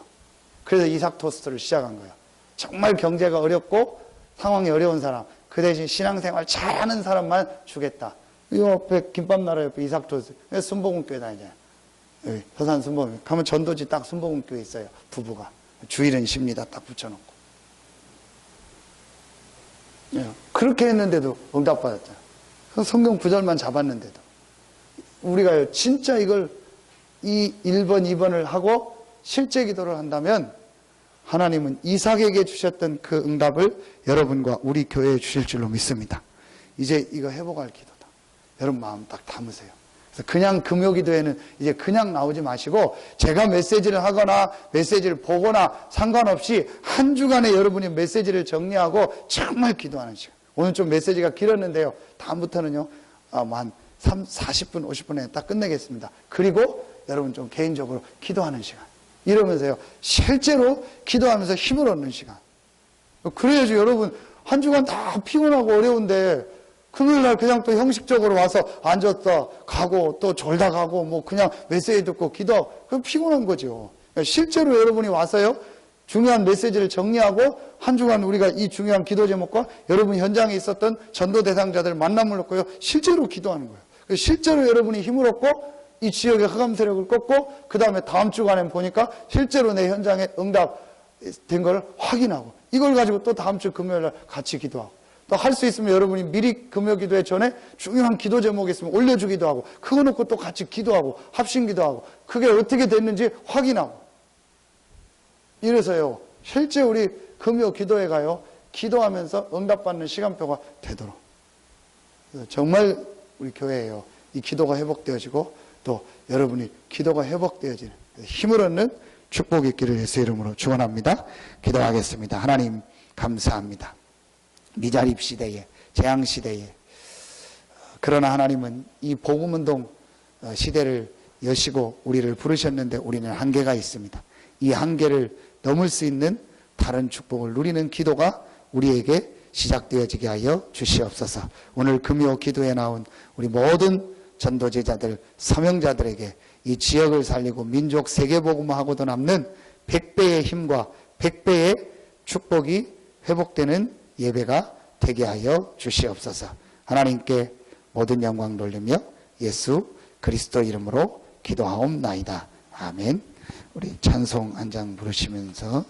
[SPEAKER 1] 그래서 이삭 토스트를 시작한 거예요. 정말 경제가 어렵고 상황이 어려운 사람, 그 대신 신앙생활 잘하는 사람만 주겠다. 이 옆에 김밥나라 옆에 이삭 토스트. 순복음교회 다니잖아요. 여기 서산 순복음 가면 전도지 딱 순복음교회 있어요. 부부가 주일은 쉽니다. 딱 붙여놓고. 그렇게 했는데도 응답받았잖아요. 성경 구절만 잡았는데도. 우리가요, 진짜 이걸 이 1번, 2번을 하고 실제 기도를 한다면 하나님은 이삭에게 주셨던 그 응답을 여러분과 우리 교회에 주실 줄로 믿습니다. 이제 이거 회복할 기도다. 여러분 마음 딱 담으세요. 그래서 그냥 금요 기도에는 이제 그냥 나오지 마시고 제가 메시지를 하거나 메시지를 보거나 상관없이 한 주간에 여러분이 메시지를 정리하고 정말 기도하는 시간. 오늘 좀 메시지가 길었는데요. 다음부터는요, 한 40분, 50분에 딱 끝내겠습니다. 그리고 여러분 좀 개인적으로 기도하는 시간. 이러면서요, 실제로 기도하면서 힘을 얻는 시간. 그래야지 여러분 한 주간 다 피곤하고 어려운데 금요일날 그냥 또 형식적으로 와서 앉았다 가고 또 졸다 가고 뭐 그냥 메시지 듣고 기도하고 그럼 피곤한 거죠. 실제로 여러분이 와서요, 중요한 메시지를 정리하고 한 주간 우리가 이 중요한 기도 제목과 여러분 현장에 있었던 전도 대상자들 만남을 놓고요, 실제로 기도하는 거예요. 실제로 여러분이 힘을 얻고 이 지역의 흑암 세력을 꺾고 그 다음에 다음 주간에 보니까 실제로 내 현장에 응답된 걸 확인하고 이걸 가지고 또 다음 주 금요일날 같이 기도하고 또 할 수 있으면 여러분이 미리 금요 기도회 전에 중요한 기도 제목이 있으면 올려주기도 하고 그거 놓고 또 같이 기도하고 합심 기도하고 그게 어떻게 됐는지 확인하고 이래서요, 실제 우리 금요 기도회 가요, 기도하면서 응답받는 시간표가 되도록. 정말 우리 교회에요, 이 기도가 회복되어지고 또 여러분이 기도가 회복되어지는 힘을 얻는 축복이 있기를 예수 이름으로 축원합니다. 기도하겠습니다. 하나님 감사합니다. 미자립 시대에, 재앙 시대에, 그러나 하나님은 이 복음운동 시대를 여시고 우리를 부르셨는데 우리는 한계가 있습니다. 이 한계를 넘을 수 있는 다른 축복을 누리는 기도가 우리에게 시작되어지게 하여 주시옵소서. 오늘 금요 기도에 나온 우리 모든 전도제자들, 사명자들에게 이 지역을 살리고 민족 세계복음화하고도 남는 100배의 힘과 100배의 축복이 회복되는 예배가 되게 하여 주시옵소서. 하나님께 모든 영광 돌리며 예수 그리스도 이름으로 기도하옵나이다. 아멘. 우리 찬송 한 장 부르시면서